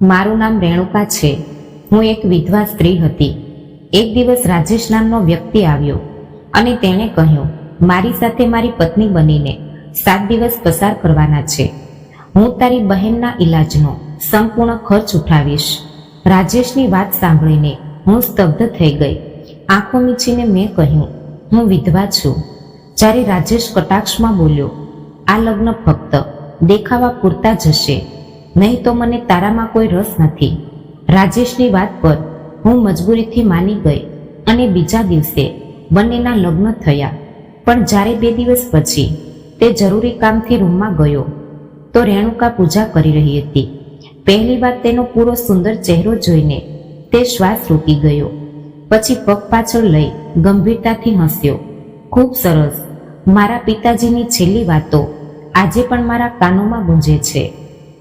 મારું નામ રેણુકા છે. હું એક વિધવા સ્ત્રી હતી. એક દિવસ રાજેશ નામનો વ્યક્તિ આવ્યો અને તેણે કહ્યું, મારી સાથે મારી પત્ની બનીને 7 દિવસ પસાર કરવાના છે. હું તારી બહેનના ઈલાજનો સંપૂર્ણ ખર્ચ ઉઠાવીશ. રાજેશની વાત સાંભળીને હું સ્તબ્ધ થઈ ગઈ. આંખો મીચીને મેં કહ્યું, હું વિધવા છું. જ્યારે રાજેશ કટાક્ષમાં બોલ્યો, આ લગ્ન ફક્ત દેખાવા પૂરતા જ હશે, નહીં તો મને તારામાં કોઈ રસ નથી. રાજેશની વાત પર હું મજબૂરીથી માની ગઈ અને બીજા દિવસે બંનેના લગ્ન થયા. પણ જ્યારે 2 દિવસ પછી તે જરૂરી કામથી રૂમમાં ગયો તો રેણુકા પૂજા કરી રહી હતી. પહેલી વાર તેનો પૂરો સુંદર ચહેરો જોઈને તે શ્વાસ રોકી ગયો. પછી પગ પાછળ લઈ ગંભીરતાથી હસ્યો. ખૂબ સરસ. મારા પિતાજીની છેલ્લી વાતો આજે પણ મારા કાનોમાં ગુંજે છે.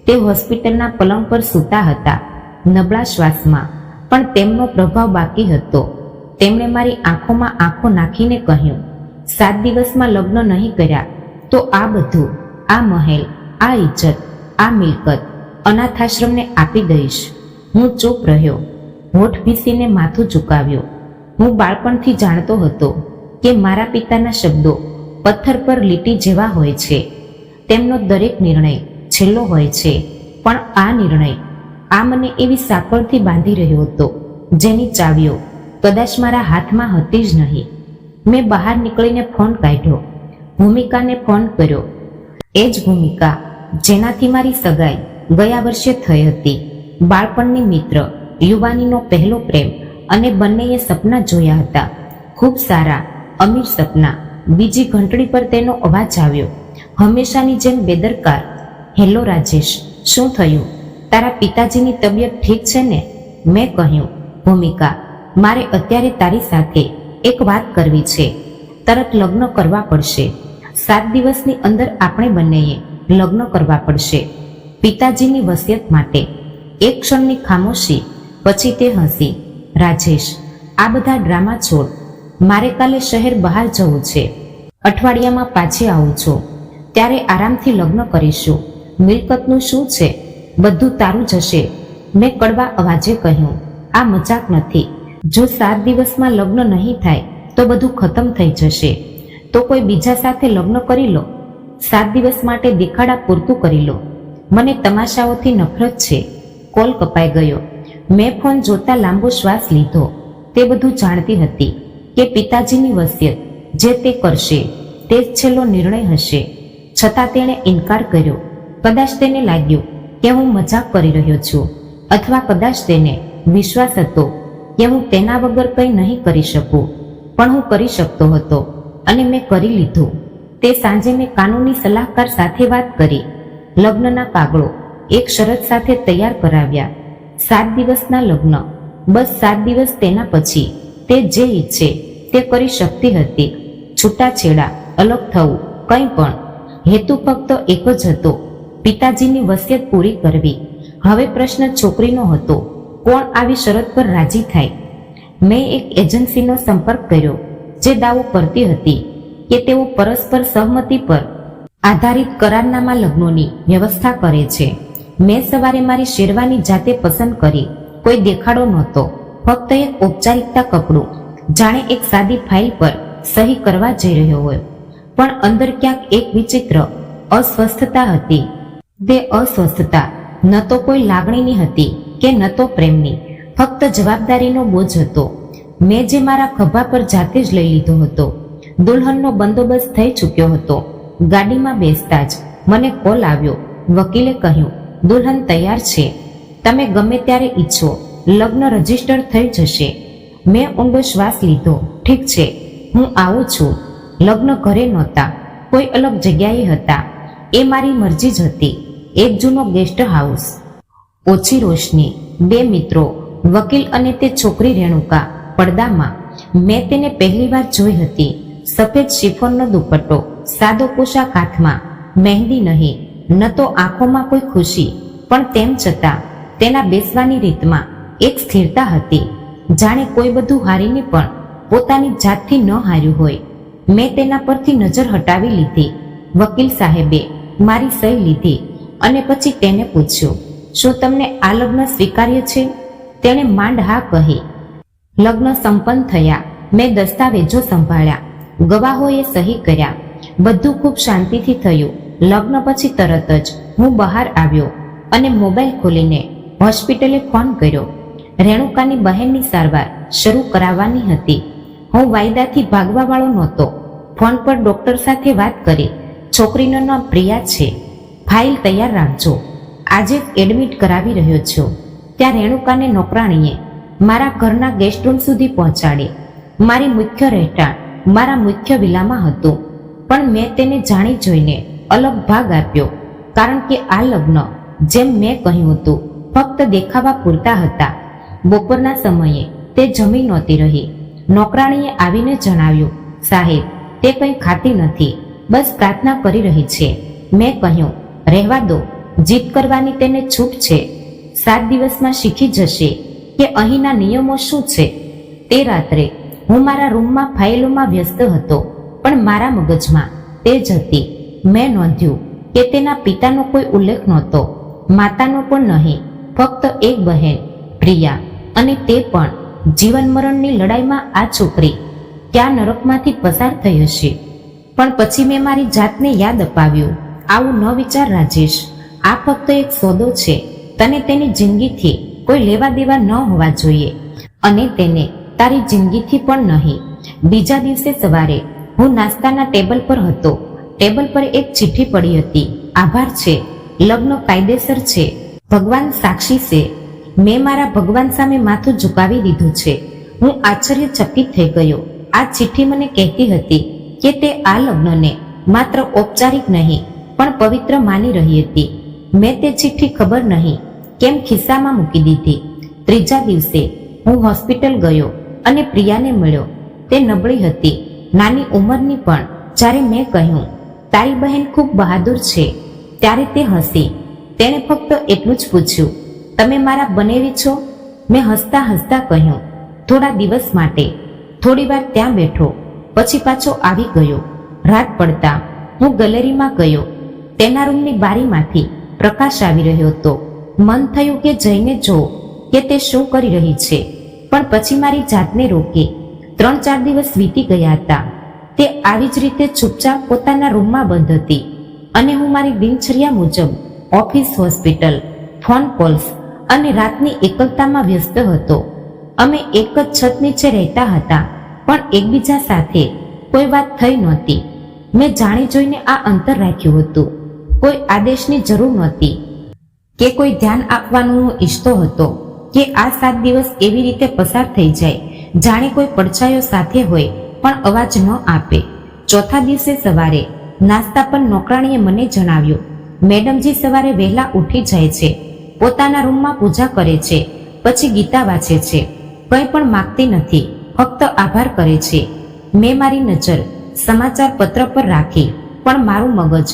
તે હોસ્પિટલના પલંગ પર સૂતા હતા, નબળા શ્વાસમાં, પણ તેમનો પ્રભાવ બાકી હતો. તેમણે મારી આંખોમાં આંખો નાખીને કહ્યું, 7 દિવસમાં લગ્ન નહીં કર્યા તો આ બધું, આ મહેલ, આ ઇજ્જત, આ મિલકત અનાથાશ્રમને આપી દઈશ. હું ચૂપ રહ્યો, હોઠ ભીસીને માથું ઝુકાવ્યું. હું બાળપણથી જાણતો હતો કે મારા પિતાના શબ્દો પથ્થર પર લીટી જેવા હોય છે. તેમનો દરેક નિર્ણય છેલ્લો હોય છે, પણ આ નિર્ણય, આ મને એવી સાંકળથી બાંધી રહ્યો હતો જેની ચાવીઓ કદાચ મારા હાથમાં હતી જ નહીં. મેં બહાર નીકળીને ફોન કાઢ્યો. ભૂમિકાને ફોન કર્યો. એ જ ભૂમિકા જેનાથી મારી સગાઈ ગયા વર્ષે થઈ હતી. બાળપણની મિત્ર, યુવાનીનો પહેલો પ્રેમ, અને બંનેએ સપના જોયા હતા. ખૂબ સારા, અમીર સપના. બીજી ઘંટડી પર તેનો અવાજ આવ્યો, હંમેશાની જેમ બેદરકાર. હેલો રાજેશ, શું થયું? તારા પિતાજીની તબિયત ઠીક છે ને? મેં કહ્યું, ભૂમિકા, મારે અત્યારે તારી સાથે એક વાત કરવી છે. તરત લગ્ન કરવા પડશે. 7 દિવસની અંદર આપણે બંનેએ લગ્ન કરવા પડશે. પિતાજીની વસિયત માટે. એક ક્ષણની ખામોશી પછી તે હસી. રાજેશ, આ બધા ડ્રામા છોડ. મારે કાલે શહેર બહાર જવું છે. અઠવાડિયામાં પાછી આવું છું. ત્યારે આરામથી લગ્ન કરીશું. મિલકતનું શું છે? બધું તારું જ હશે. મેં કડવા અવાજે કહ્યું, આ મજાક નથી. જો 7 દિવસમાં લગ્ન નહીં થાય તો બધું ખતમ થઈ જશે. તો કોઈ બીજા સાથે લગ્ન કરી લો. 7 દિવસ માટે દેખાડા પૂરતું કરી લો. મને તમાશાઓથી નફરત છે. કોલ કપાઈ ગયો. મેં ફોન જોતા લાંબો શ્વાસ લીધો. તે બધું જાણતી હતી કે પિતાજીની વસિયત જે તે કરશે તે જ છેલ્લો નિર્ણય હશે. છતાં તેણે ઇનકાર કર્યો. કદાચ તેને લાગ્યું કે હું મજાક કરી રહ્યો છું, અથવા કદાચ તેને વિશ્વાસ હતો કે હું તેના વગર કંઈ નહીં કરી શકું. પણ હું કરી શકતો હતો અને મેં કરી લીધું. તે સાંજે મેં કાનૂની સલાહકાર સાથે વાત કરી. લગ્નના કાગળો એક શરત સાથે તૈયાર કરાવ્યા. 7 દિવસના લગ્ન. બસ 7 દિવસ. તેના પછી તે જે ઈચ્છે તે કરી શકતી હતી. છૂટાછેડા, અલગ થવું, કંઈ પણ. હેતુ ફક્ત એક જ હતો, પિતાજીની વસિયત પૂરી કરવી. હવે પ્રશ્ન છોકરીનો હતો, કોણ આવી શરત પર રાજી થાય? મેં એક એજન્સીનો સંપર્ક કર્યો જે દાવો કરતી હતી કે તેઓ પરસ્પર સહમતિ પર આધારિત કરારનામા લગ્નોની વ્યવસ્થા કરે છે. મેં સવારે મારી શેરવાની જાતે પસંદ કરી. કોઈ દેખાડો નહોતો, ફક્ત એક ઔપચારિકતા કપડું, જાણે એક સાદી ફાઇલ પર સહી કરવા જઈ રહ્યો હોય. પણ અંદર ક્યાંક એક વિચિત્ર અસ્વસ્થતા હતી. તે અસ્વસ્થતા ન તો કોઈ લાગણીની હતી કે ન તો પ્રેમની, ફક્ત જવાબદારીનો બોજ હતો. મેં જે મારા ખભા પર જાતે જ લઈ લીધો હતો. દુલ્હનનો બંદોબસ્ત થઈ ચૂક્યો હતો. ગાડીમાં બેસતા જ મને કોલ આવ્યો. વકીલે કહ્યું, દુલ્હન તૈયાર છે. તમે ગમે ત્યારે ઈચ્છો લગ્ન રજીસ્ટર થઈ જશે. મેં ઊંડો શ્વાસ લીધો. ઠીક છે, હું આવું છું. લગ્ન ઘરે નહોતા, કોઈ અલગ જગ્યાએ હતા. એ મારી મરજી જ હતી. એક જૂનો ગેસ્ટ હાઉસ, ઓછી રોશની, 2 મિત્રો, વકીલ અને તે છોકરી રેણુકા પડદામાં. મેં તેને પહેલી વાર જોઈ હતી. સફેદ શિફોનનો દુપટ્ટો, સાદો પોશાક હાથમાં, મહેંદી નહીં, ન તો આંખોમાં કોઈ ખુશી. પણ તેમ છતાં તેના બેસવાની રીતમાં એક સ્થિરતા હતી, જાણે કોઈ બધું હારીને પણ પોતાની જાતથી ન હાર્યું હોય. મેં તેના પરથી નજર હટાવી લીધી. વકીલ સાહેબે મારી સહી લીધી અને પછી તેને પૂછ્યું, શું તમને આ લગ્ન સ્વીકાર્ય છે? તેણે માંડ હા કહી. લગ્ન સંપન્ન થયા. મેં દસ્તાવેજો સંભાળ્યા, ગવાહોએ સહી કર્યા. બધું ખૂબ શાંતિથી થયું. લગ્ન પછી તરત જ હું બહાર આવ્યો અને મોબાઈલ ખોલીને હોસ્પિટલે ફોન કર્યો. રેણુકાની બહેનની સારવાર શરૂ કરાવવાની હતી. હું વાયદાથી ભાગવા વાળો નહોતો. ફોન પર ડોક્ટર સાથે વાત કરી. છોકરીનું નામ પ્રિયા છે. ફાઇલ તૈયાર રાખજો. આજે જ એડમિટ કરાવી રહ્યો છું. ત્યાં રેણુકાને નોકરાણીએ મારા ઘરના ગેસ્ટ રૂમ સુધી પહોંચાડી. મારી મુખ્ય રહેઠાણ મારા મુખ્ય વિલામાં હતું, પણ મેં તેને જાણી જોઈને અલગ ભાગ આપ્યો, કારણ કે આ લગ્ન, જેમ મેં કહ્યું હતું, ફક્ત દેખાવા પૂરતા હતા. બપોરના સમયે તે જમી નહોતી રહી. નોકરાણીએ આવીને જણાવ્યું, સાહેબ, તે કંઈ ખાતી નથી, બસ પ્રાર્થના કરી રહી છે. મેં કહ્યું, રહેવા દો, જીદ કરવાની તેને છૂટ છે. 7 દિવસમાં શીખી જશે કે અહીંના નિયમો શું છે. તે રાત્રે હું મારા રૂમમાં ફાઇલોમાં વ્યસ્ત હતો, પણ મારા મગજમાં તે જ હતી. મેં નોંધ્યું કે તેના પિતાનો કોઈ ઉલ્લેખ નહોતો, માતાનો પણ નહીં, ફક્ત એક બહેન પ્રિયા, અને તે પણ જીવન મરણની લડાઈમાં. આ છોકરી ક્યાં નરકમાંથી પસાર થઈ હશે. પણ પછી મેં મારી જાતને યાદ અપાવ્યું, આવું ન વિચાર રાજેશ, આ ફક્ત એક સોદો છે. તને તેની જિંદગીથી કોઈ લેવા દેવા ન હોવા જોઈએ, અને તેને તારી જિંદગીથી પણ નહીં. બીજા દિવસે સવારે હું નાસ્તાના ટેબલ પર હતો. ટેબલ પર એક ચિઠ્ઠી પડી હતી. આભાર છે, લગ્ન કાયદેસર છે, ભગવાન સાક્ષી છે. મેં મારા ભગવાન સામે માથું ઝુકાવી દીધું છે. હું આશ્ચર્યચકિત થઈ ગયો. આ ચિઠ્ઠી મને કહેતી હતી કે તે આ લગ્નને માત્ર ઔપચારિક નહીં પણ પવિત્ર માની રહી હતી. મેં તે ચિઠ્ઠી ખબર નહીં કેમ ખિસ્સામાં મૂકી દીધી. ત્રીજા દિવસે હું હોસ્પિટલ ગયો અને પ્રિયાને મળ્યો. તે નબળી હતી, નાની ઉંમરની, પણ જ્યારે મેં કહ્યું, તારી બહેન ખૂબ બહાદુર છે, ત્યારે તે હસી. તેણે ફક્ત એટલું જ પૂછ્યું, તમે મારા બનેવી છો? મેં હસતા હસતા કહ્યું, થોડા દિવસ માટે. થોડી વાર ત્યાં બેઠો, પછી પાછો આવી ગયો. રાત પડતા હું ગેલેરીમાં ગયો. તેના રૂમની બારીમાંથી પ્રકાશ આવી રહ્યો હતો. મન થયું કે જઈને જોઉં કે તે શું કરી રહી છે, પણ પછી મારી જાતને રોકી. 3-4 દિવસ વીતી ગયા હતા. તે આવી જ રીતે ચૂપચાપ પોતાના રૂમમાં બંધ હતી, અને હું મારી દિનચર્યા મુજબ ઓફિસ, હોસ્પિટલ, ફોન કોલ્સ અને રાતની એકલતામાં વ્યસ્ત હતો. અમે એક જ છત નીચે રહેતા હતા, પણ એકબીજા સાથે કોઈ વાત થઈ નહોતી. મેં જાણી જોઈને આ અંતર રાખ્યું હતું. કોઈ આદેશની જરૂર નહોતી કે કોઈ ધ્યાન આપવાનું હું ઈચ્છતો હતો કે આ 7 દિવસ એવી રીતે પસાર થઈ જાય જાણે કોઈ પડછાયો સાથે હોય પણ અવાજ ન આપે. ચોથા દિવસે સવારે નાસ્તા પર નોકરાણીએ મને જણાવ્યું, મેડમજી સવારે વહેલા ઉઠી જાય છે, પોતાના રૂમમાં પૂજા કરે છે, પછી ગીતા વાંચે છે, કંઈ પણ માગતી નથી, ફક્ત આભાર કરે છે. મેં મારી નજર સમાચાર પત્ર પર રાખી, પણ મારું મગજ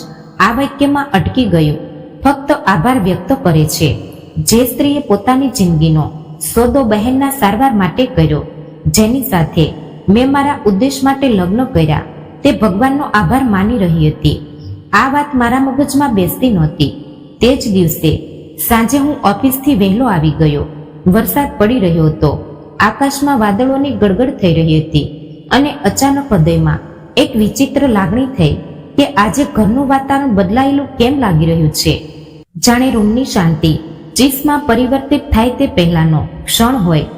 આ વાક્યમાં અટકી ગયું. ફક્ત આભાર વ્યક્ત કરે છે. જે સ્ત્રીએ પોતાની જિંદગીનો સોદો બહેનના સારવાર માટે કર્યો, જેની સાથે મેં મારા ઉદ્દેશ માટે લગ્ન કર્યા, તે ભગવાનનો આભાર માની રહી હતી. આ વાત મારા મગજમાં બેસતી નહોતી. તે જ દિવસે સાંજે હું ઓફિસથી વહેલો આવી ગયો. વરસાદ પડી રહ્યો હતો. આકાશમાં વાદળોની ગડગડ થઈ રહી હતી, અને અચાનક હૃદયમાં એક વિચિત્ર લાગણી થઈ કે આજે ઘરનું વાતાવરણ બદલાયેલું કેમ લાગી રહ્યું છે. જાણે રૂમની શાંતિ ચીસમાં પરિવર્તિત થાય તે પહેલાનો ક્ષણ હોય.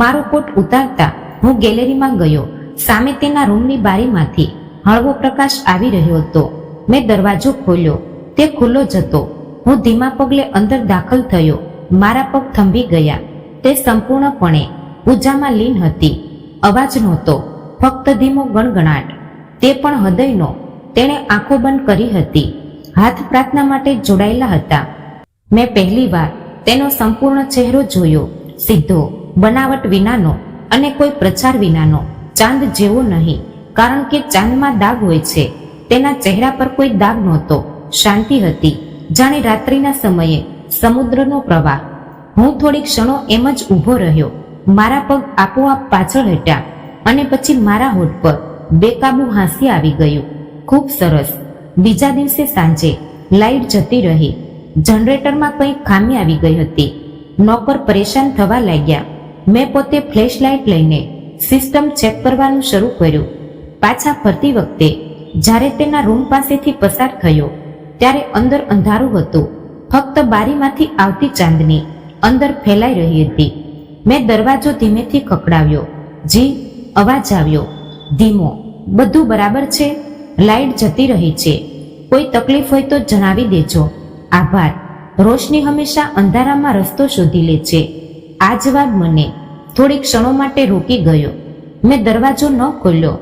મારો કોટ ઉતારતા હું ગેલેરીમાં ગયો. સામે તેના રૂમની બારીમાંથી હળવો પ્રકાશ આવી રહ્યો હતો. મેં દરવાજો ખોલ્યો. તે ખુલ્લો જ હતો. હું ધીમા પગલે અંદર દાખલ થયો. મારા પગ થંભી ગયા. તે સંપૂર્ણપણે પૂજામાં લીન હતી. અવાજ નહોતો, ફક્ત ધીમો ગણગણાટ, તે પણ હૃદયનો. તેણે આંખો બંધ કરી હતી. હાથ પ્રાર્થના માટે જોડાયેલા હતા. મેં પહેલીવાર તેનો સંપૂર્ણ ચહેરો જોયો, સીધો, બનાવટ વિનાનો, અને કોઈ પ્રચાર વિનાનો. ચાંદ જેવો નહીં, કારણ કે ચાંદમાં દાગ હોય છે. તેના ચહેરા પર કોઈ દાગ નહોતો. શાંતિ હતી, જાણે રાત્રિના સમયે સમુદ્રનો પ્રવાહ. હું થોડી ક્ષણો એમ જ ઊભો રહ્યો. મારા પગ આપોઆપ પાછળ હટ્યા, અને પછી મારા હોઠ પર બેકાબુ હાસ્ય આવી ગયું. ખૂબ સરસ. બીજા દિવસે સાંજે લાઇટ જતી રહી. જનરેટરમાં કંઈક ખામી આવી ગઈ હતી. નોકર પરેશાન થવા લાગ્યા. મેં પોતે ફ્લેશ લાઇટ લઈને સિસ્ટમ ચેક કરવાનું શરૂ કર્યું. પાછા ફરતી વખતે જ્યારે તેના રૂમ પાસેથી પસાર થયો ત્યારે અંદર અંધારું હતું. ફક્ત બારીમાંથી આવતી ચાંદની અંદર ફેલાઈ રહી હતી. મેં દરવાજો ધીમેથી ખખડાવ્યો. જી, અવાજ આવ્યો. ધીમો. બધું બરાબર છે? લાઇટ જતી રહી છે. કોઈ તકલીફ હોય તો જણાવી દેજો. આભાર. રોશની હંમેશા અંધારામાં રસ્તો શોધી લે છે. આ જવાબ મને થોડી ક્ષણો માટે રોકી ગયો. મેં દરવાજો ન ખોલ્યો,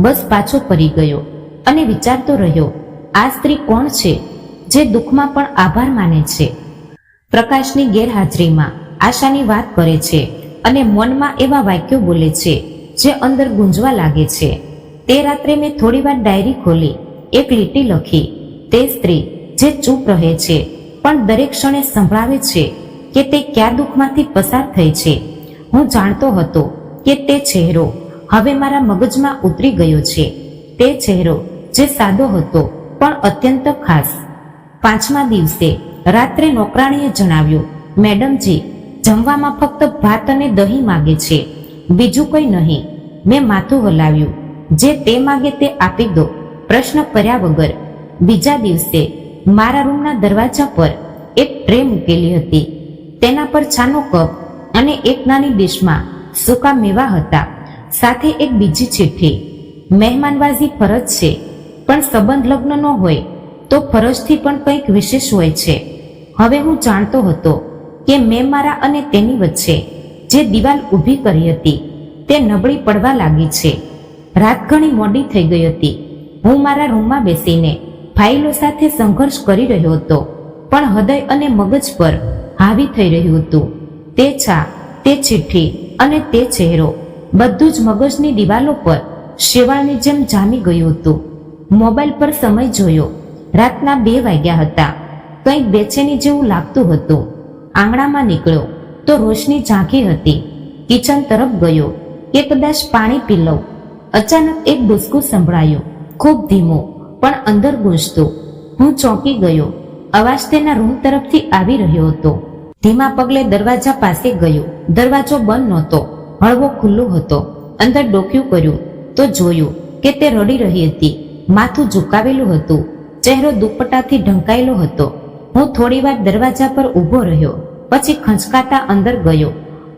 બસ પાછો ફરી ગયો અને વિચારતો રહ્યો, આ સ્ત્રી કોણ છે જે દુઃખમાં પણ આભાર માને છે? પ્રકાશની ગેરહાજરીમાં આશાની વાત કરે છે અને મનમાં એવા વાક્યો બોલે છે જે અંદર ગુંજવા લાગે છે. તે રાત્રે મેં થોડીવાર ડાયરી ખોલી, એક લીટી લખી. તે સ્ત્રી જે ચૂપ રહે છે પણ દરેક ક્ષણે સંભળાવે છે કે તે કયા દુઃખમાંથી પસાર થઈ છે. હું જાણતો હતો કે તે ચહેરો હવે મારા મગજમાં ઉતરી ગયો છે. તે ચહેરો જે સાદો હતો પણ અત્યંત ખાસ. 5મા દિવસે રાત્રે નોકરાણીએ જણાવ્યું, મેડમજી, જમવામાં ફક્ત ભાત અને દહીં માગે છે, બીજું કંઈ નહીં. મેં માથું હલાવ્યું. જે તે માગે તે આપી દો, પ્રશ્ન કર્યા વગર. બીજા દિવસે મારા રૂમના દરવાજા પર એક ટ્રે મૂકેલી હતી. તેના પર છાનો કપ અને એક નાની ડીશમાં સૂકા મેવા હતા. સાથે એક બીજી ચિઠ્ઠી. મહેમાનવાઝી ફરજ છે, પણ સંબંધ લગ્નનો હોય તો ફરજથી પણ કંઈક વિશેષ હોય છે. હવે હું જાણતો હતો કે મેં મારા અને તેની વચ્ચે જે દિવાલ ઊભી કરી હતી તે નબળી પડવા લાગી છે. રાત ઘણી મોડી થઈ ગઈ હતી. હું મારા રૂમમાં બેસીને ફાઇલો સાથે સંઘર્ષ કરી રહ્યો હતો, પણ હૃદય અને મગજ પર હાવી થઈ રહ્યું હતું. તે છા, તે ચિઠ્ઠી અને તે ચહેરો બધું જ મગજની દિવાલો પર શેવાળની જેમ જામી ગયું હતું. મોબાઈલ પર સમય જોયો. રાતના 2 વાગ્યા હતા. કંઈક બેચેની જેવું લાગતું હતું. આંગણામાં નીકળ્યો તો રોશની ઝાંખી હતી. કિચન તરફ ગયો કે કદાચ પાણી પી લઉં. અચાનક એક ડૂસકું સંભળાયું, ખૂબ ધીમો પણ અંદર ગૂંજતું. હું ચોંકી ગયો. અવાજ તેના રૂમ તરફથી આવી રહ્યો હતો. ધીમા પગલે દરવાજા પાસે ગયો. દરવાજો બંધ નહોતો, હળવો ખુલ્લો હતો. અંદર ડોક્યું કર્યું તો જોયું કે તે રડી રહી હતી. માથું ઝુકાવેલું હતું. ચહેરો દુપટ્ટાથી ઢંકાયેલો હતો. હું થોડીવાર દરવાજા પર ઊભો રહ્યો, પછી ખંચકાતા અંદર ગયો,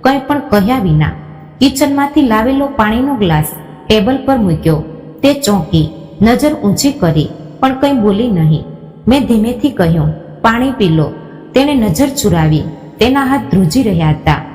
કંઈ પણ કહ્યા વિના. કિચનમાંથી લાવેલો પાણીનો ગ્લાસ ટેબલ પર મૂક્યો. તે ચોંકી, નજર ઊંચી કરી, પણ કંઈ બોલી નહીં. મેં ધીમેથી કહ્યું, પાણી પી લો. તેણે નજર ચુરાવી. તેના હાથ ધ્રુજી રહ્યા હતા.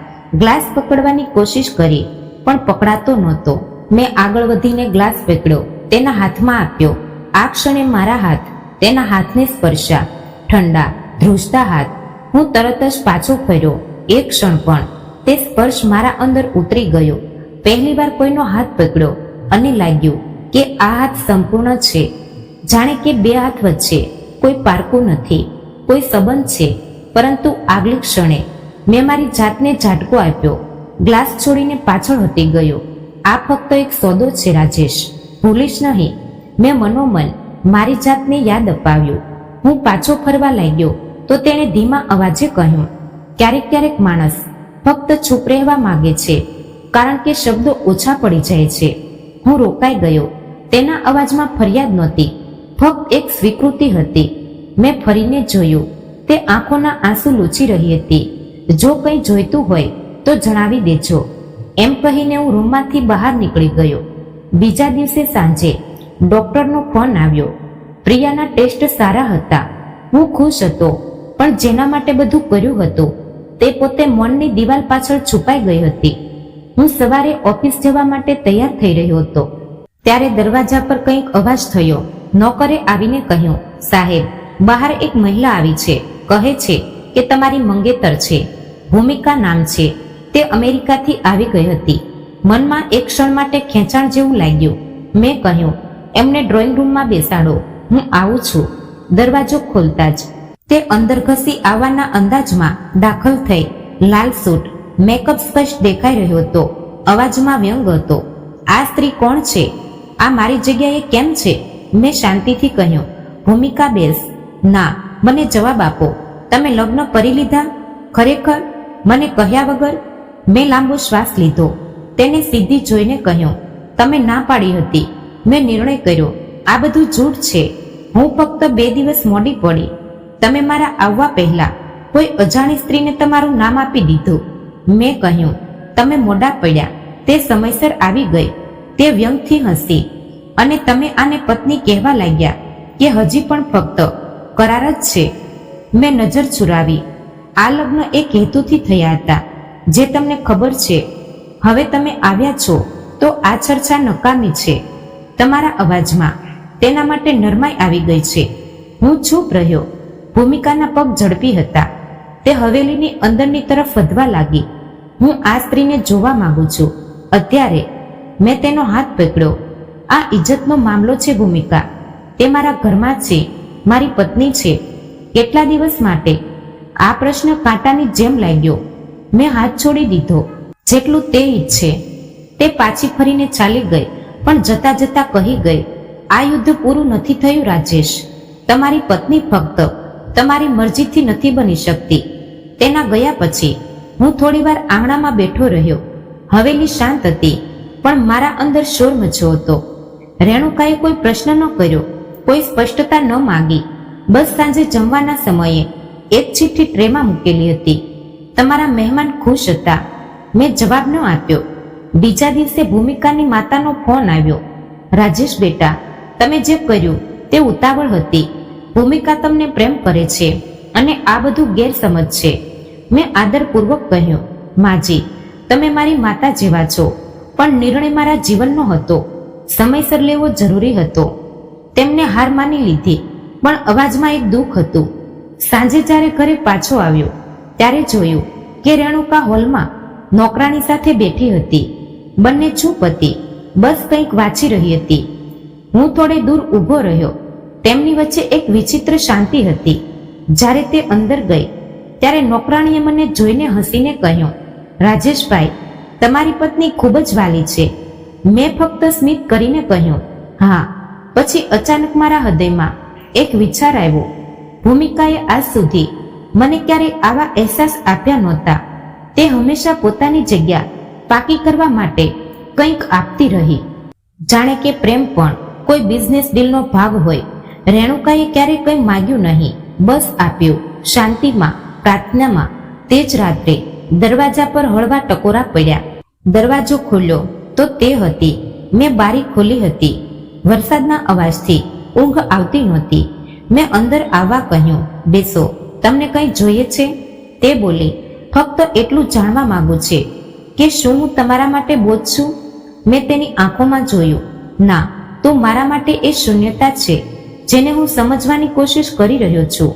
ગ્લાસ પકડવાની કોશિશ કરી, પણ પકડાતો નહોતો. મેં આગળ વધીને ગ્લાસ પકડ્યો, તેના હાથમાં આપ્યો. આ ક્ષણે મારા હાથ તેના હાથને સ્પર્શ્યા. ઠંડા, ધ્રુજતા હાથ. હું તરત જ પાછો ફર્યો. એક ક્ષણ પણ તે સ્પર્શ મારા અંદર ઉતરી ગયો. પહેલીવાર કોઈનો હાથ પકડ્યો અને લાગ્યું કે આ હાથ સંપૂર્ણ છે. જાણે કે 2 હાથ વચ્ચે કોઈ પારકું નથી, કોઈ સંબંધ છે. પરંતુ આગલી ક્ષણે મેં મારી જાતને ઝાટકો આપ્યો. ગ્લાસ છોડીને પાછળ હટી ગયો. આ ફક્ત એક સોદો છે રાજેશ, ભૂલીશ નહીં. મેં મનોમન મારી જાતને યાદ અપાવ્યું. હું પાછો ફરવા લાગ્યો તો તેણે ધીમા અવાજે કહ્યું, ક્યારેક ક્યારેક માણસ ફક્ત ચૂપ રહેવા માંગે છે, કારણ કે શબ્દો ઓછા પડી જાય છે. હું રોકાઈ ગયો. તેના અવાજમાં ફરિયાદ નહોતી, ફક્ત એક સ્વીકૃતિ હતી. મેં ફરીને જોયું. તે આંખોના આંસુ લૂછી રહી હતી. જો કંઈ જોઈતું હોય તો જણાવી દેજો, એમ કહીને હું રૂમમાંથી બહાર નીકળી ગયો. બીજા દિવસે સાંજે ડોક્ટરનો ફોન આવ્યો. પ્રિયાના ટેસ્ટ સારા હતા. હું ખુશ હતો, પણ જેના માટે બધું કર્યું હતું તે પોતે મનની દિવાલ પાછળ છુપાઈ ગઈ હતી. હું સવારે ઓફિસ જવા માટે તૈયાર થઈ રહ્યો હતો ત્યારે દરવાજા પર કંઈક અવાજ થયો. નોકરે આવીને કહ્યું, સાહેબ, બહાર એક મહિલા આવી છે. કહે છે કે તમારી મંગેતર છે. ભૂમિકા નામ છે. તે અમેરિકાથી આવી ગઈ હતી. મનમાં એક ક્ષણ માટે ખેંચાણ જેવું લાગ્યું. મેં કહ્યું, એમને ડ્રોઈંગ રૂમમાં બેસાડો, હું આવું છું. દરવાજો ખોલતા જ તે અંદર ઘસી આવવાના અંદાજમાં દાખલ થઈ. લાલ સૂટ, મેકઅપ સ્પષ્ટ દેખાઈ રહ્યો હતો. અવાજમાં વ્યંગ હતો. આ સ્ત્રી કોણ છે? આ મારી જગ્યાએ કેમ છે? મેં શાંતિથી કહ્યું, ભૂમિકા બેસ. ના, મને જવાબ આપો. તમે લગ્ન કરી લીધા? ખરેખર? મને કહ્યા વગર? મેં લાંબો શ્વાસ લીધો. તેને સીધી જોઈને કહ્યું, તમે ના પાડી હતી. મેં નિર્ણય કર્યો, આ બધું જૂઠ છે. હું ફક્ત 2 દિવસ મોડી પડી. તમે મારા આવવા પહેલા કોઈ અજાણી સ્ત્રીને તમારું નામ આપી દીધું. મેં કહ્યું, તમે મોડા પડ્યા, તે સમયસર આવી ગઈ. તે વ્યંગથી હસી અને તમે આને પત્ની કહેવા લાગ્યા કે હજી પણ ફક્ત કરાર જ છે. મેં નજર ચુરાવી. આ લગ્ન એક હેતુથી થયા હતા, જે તમને ખબર છે. હવે તમે આવ્યા છો તો આ ચર્ચા નકામી છે. તમારા અવાજમાં તેના માટે નરમાઈ આવી ગઈ છે. હું ચૂપ રહ્યો. ભૂમિકાના પગ ઝડપી હતા. તે હવેલીની અંદરની તરફ વધવા લાગી. હું આ સ્ત્રીને જોવા માંગુ છું અત્યારે. મેં તેનો હાથ પકડ્યો. આ ઇજ્જતનો મામલો છે ભૂમિકા. તે મારા ઘરમાં છે, મારી પત્ની છે. કેટલા દિવસ માટે? આ પ્રશ્ન કાંટાની જેમ લાગ્યો. મેં હાથ છોડી દીધો. જેટલું તે ઈચ્છે. તે પાછી ફરીને ચાલી ગઈ, પણ જતા જતા કહી ગઈ, આ યુદ્ધ પૂરું નથી થયું રાજેશ. તમારી પત્ની ફક્ત તમારી મરજીથી નથી બની શકતી. તેના ગયા પછી હું થોડીવાર આંગણામાં બેઠો રહ્યો. હવેલી શાંત હતી, પણ મારા અંદર શોર મચ્યો હતો. રેણુકાએ કોઈ પ્રશ્ન ન કર્યો, કોઈ સ્પષ્ટતા ન માંગી. બસ સાંજે જમવાના સમયે એક ચિઠ્ઠી ટ્રેમાં મૂકેલી હતી. તમારા મહેમાન ખુશ હતા. મેં જવાબ ન આપ્યો. બીજા દિવસે ભૂમિકાની માતાનો ફોન આવ્યો. રાજેશ બેટા, તમે જે કર્યું તે ઉતાવળ હતી. ભૂમિકા તમને પ્રેમ કરે છે અને આ બધું ગેરસમજ છે. મેં આદરપૂર્વક કહ્યું, માજી, તમે મારી માતા જેવા છો, પણ નિર્ણય મારા જીવનનો હતો. સમયસર લેવો જરૂરી હતો. તેમને હાર માની લીધી, પણ અવાજમાં એક દુઃખ હતું. સાંજે જ્યારે ઘરે પાછો આવ્યો ત્યારે જોયું કે રેણુકા હોલમાં નોકરાણી સાથે બેઠી હતી. બંને ચૂપ હતી, બસ કંઈક વાંચી રહી હતી. હું થોડે દૂર ઊભો રહ્યો. તેમની વચ્ચે એક વિચિત્ર શાંતિ હતી. જ્યારે તે અંદર ગઈ ત્યારે નોકરાણીએ મને જોઈને હસીને કહ્યું, રાજેશભાઈ, તમારી પત્ની ખૂબ જ વાલી છે. મેં ફક્ત સ્મિત કરીને કહ્યું, હા. પછી અચાનક મારા હૃદયમાં એક વિચાર આવ્યો. ભૂમિકાએ આજ સુધી મને ક્યારેય આવા અહેસાસ આપ્યા નહોતા. તે હંમેશા પોતાની જગ્યા પાકી કરવા માટે કંઈક આપતી રહી, જાણે કે પ્રેમ પણ કોઈ બિઝનેસ ડીલનો ભાગ હોય. રેણુકાએ ક્યારેય કંઈ માંગ્યું નહીં, બસ આપ્યું. શાંતિમાં, પ્રાર્થનામાં. તે જ રાત્રે દરવાજા પર હળવા ટકોરા પડ્યા. દરવાજો ખોલ્યો તો તે હતી. મેં બારી ખોલી હતી. વરસાદના અવાજથી ઊંઘ આવતી નહોતી. મેં અંદર આવવા કહ્યું, બેસો. તમને કંઈ જોઈએ છે? તે બોલી, ફક્ત એટલું જાણવા માંગુ છે કે શું હું તમારા માટે બોજ છું? મેં તેની આંખોમાં જોયું. ના, તું મારા માટે એ શૂન્યતા છે જેને હું સમજવાની કોશિશ કરી રહ્યો છું.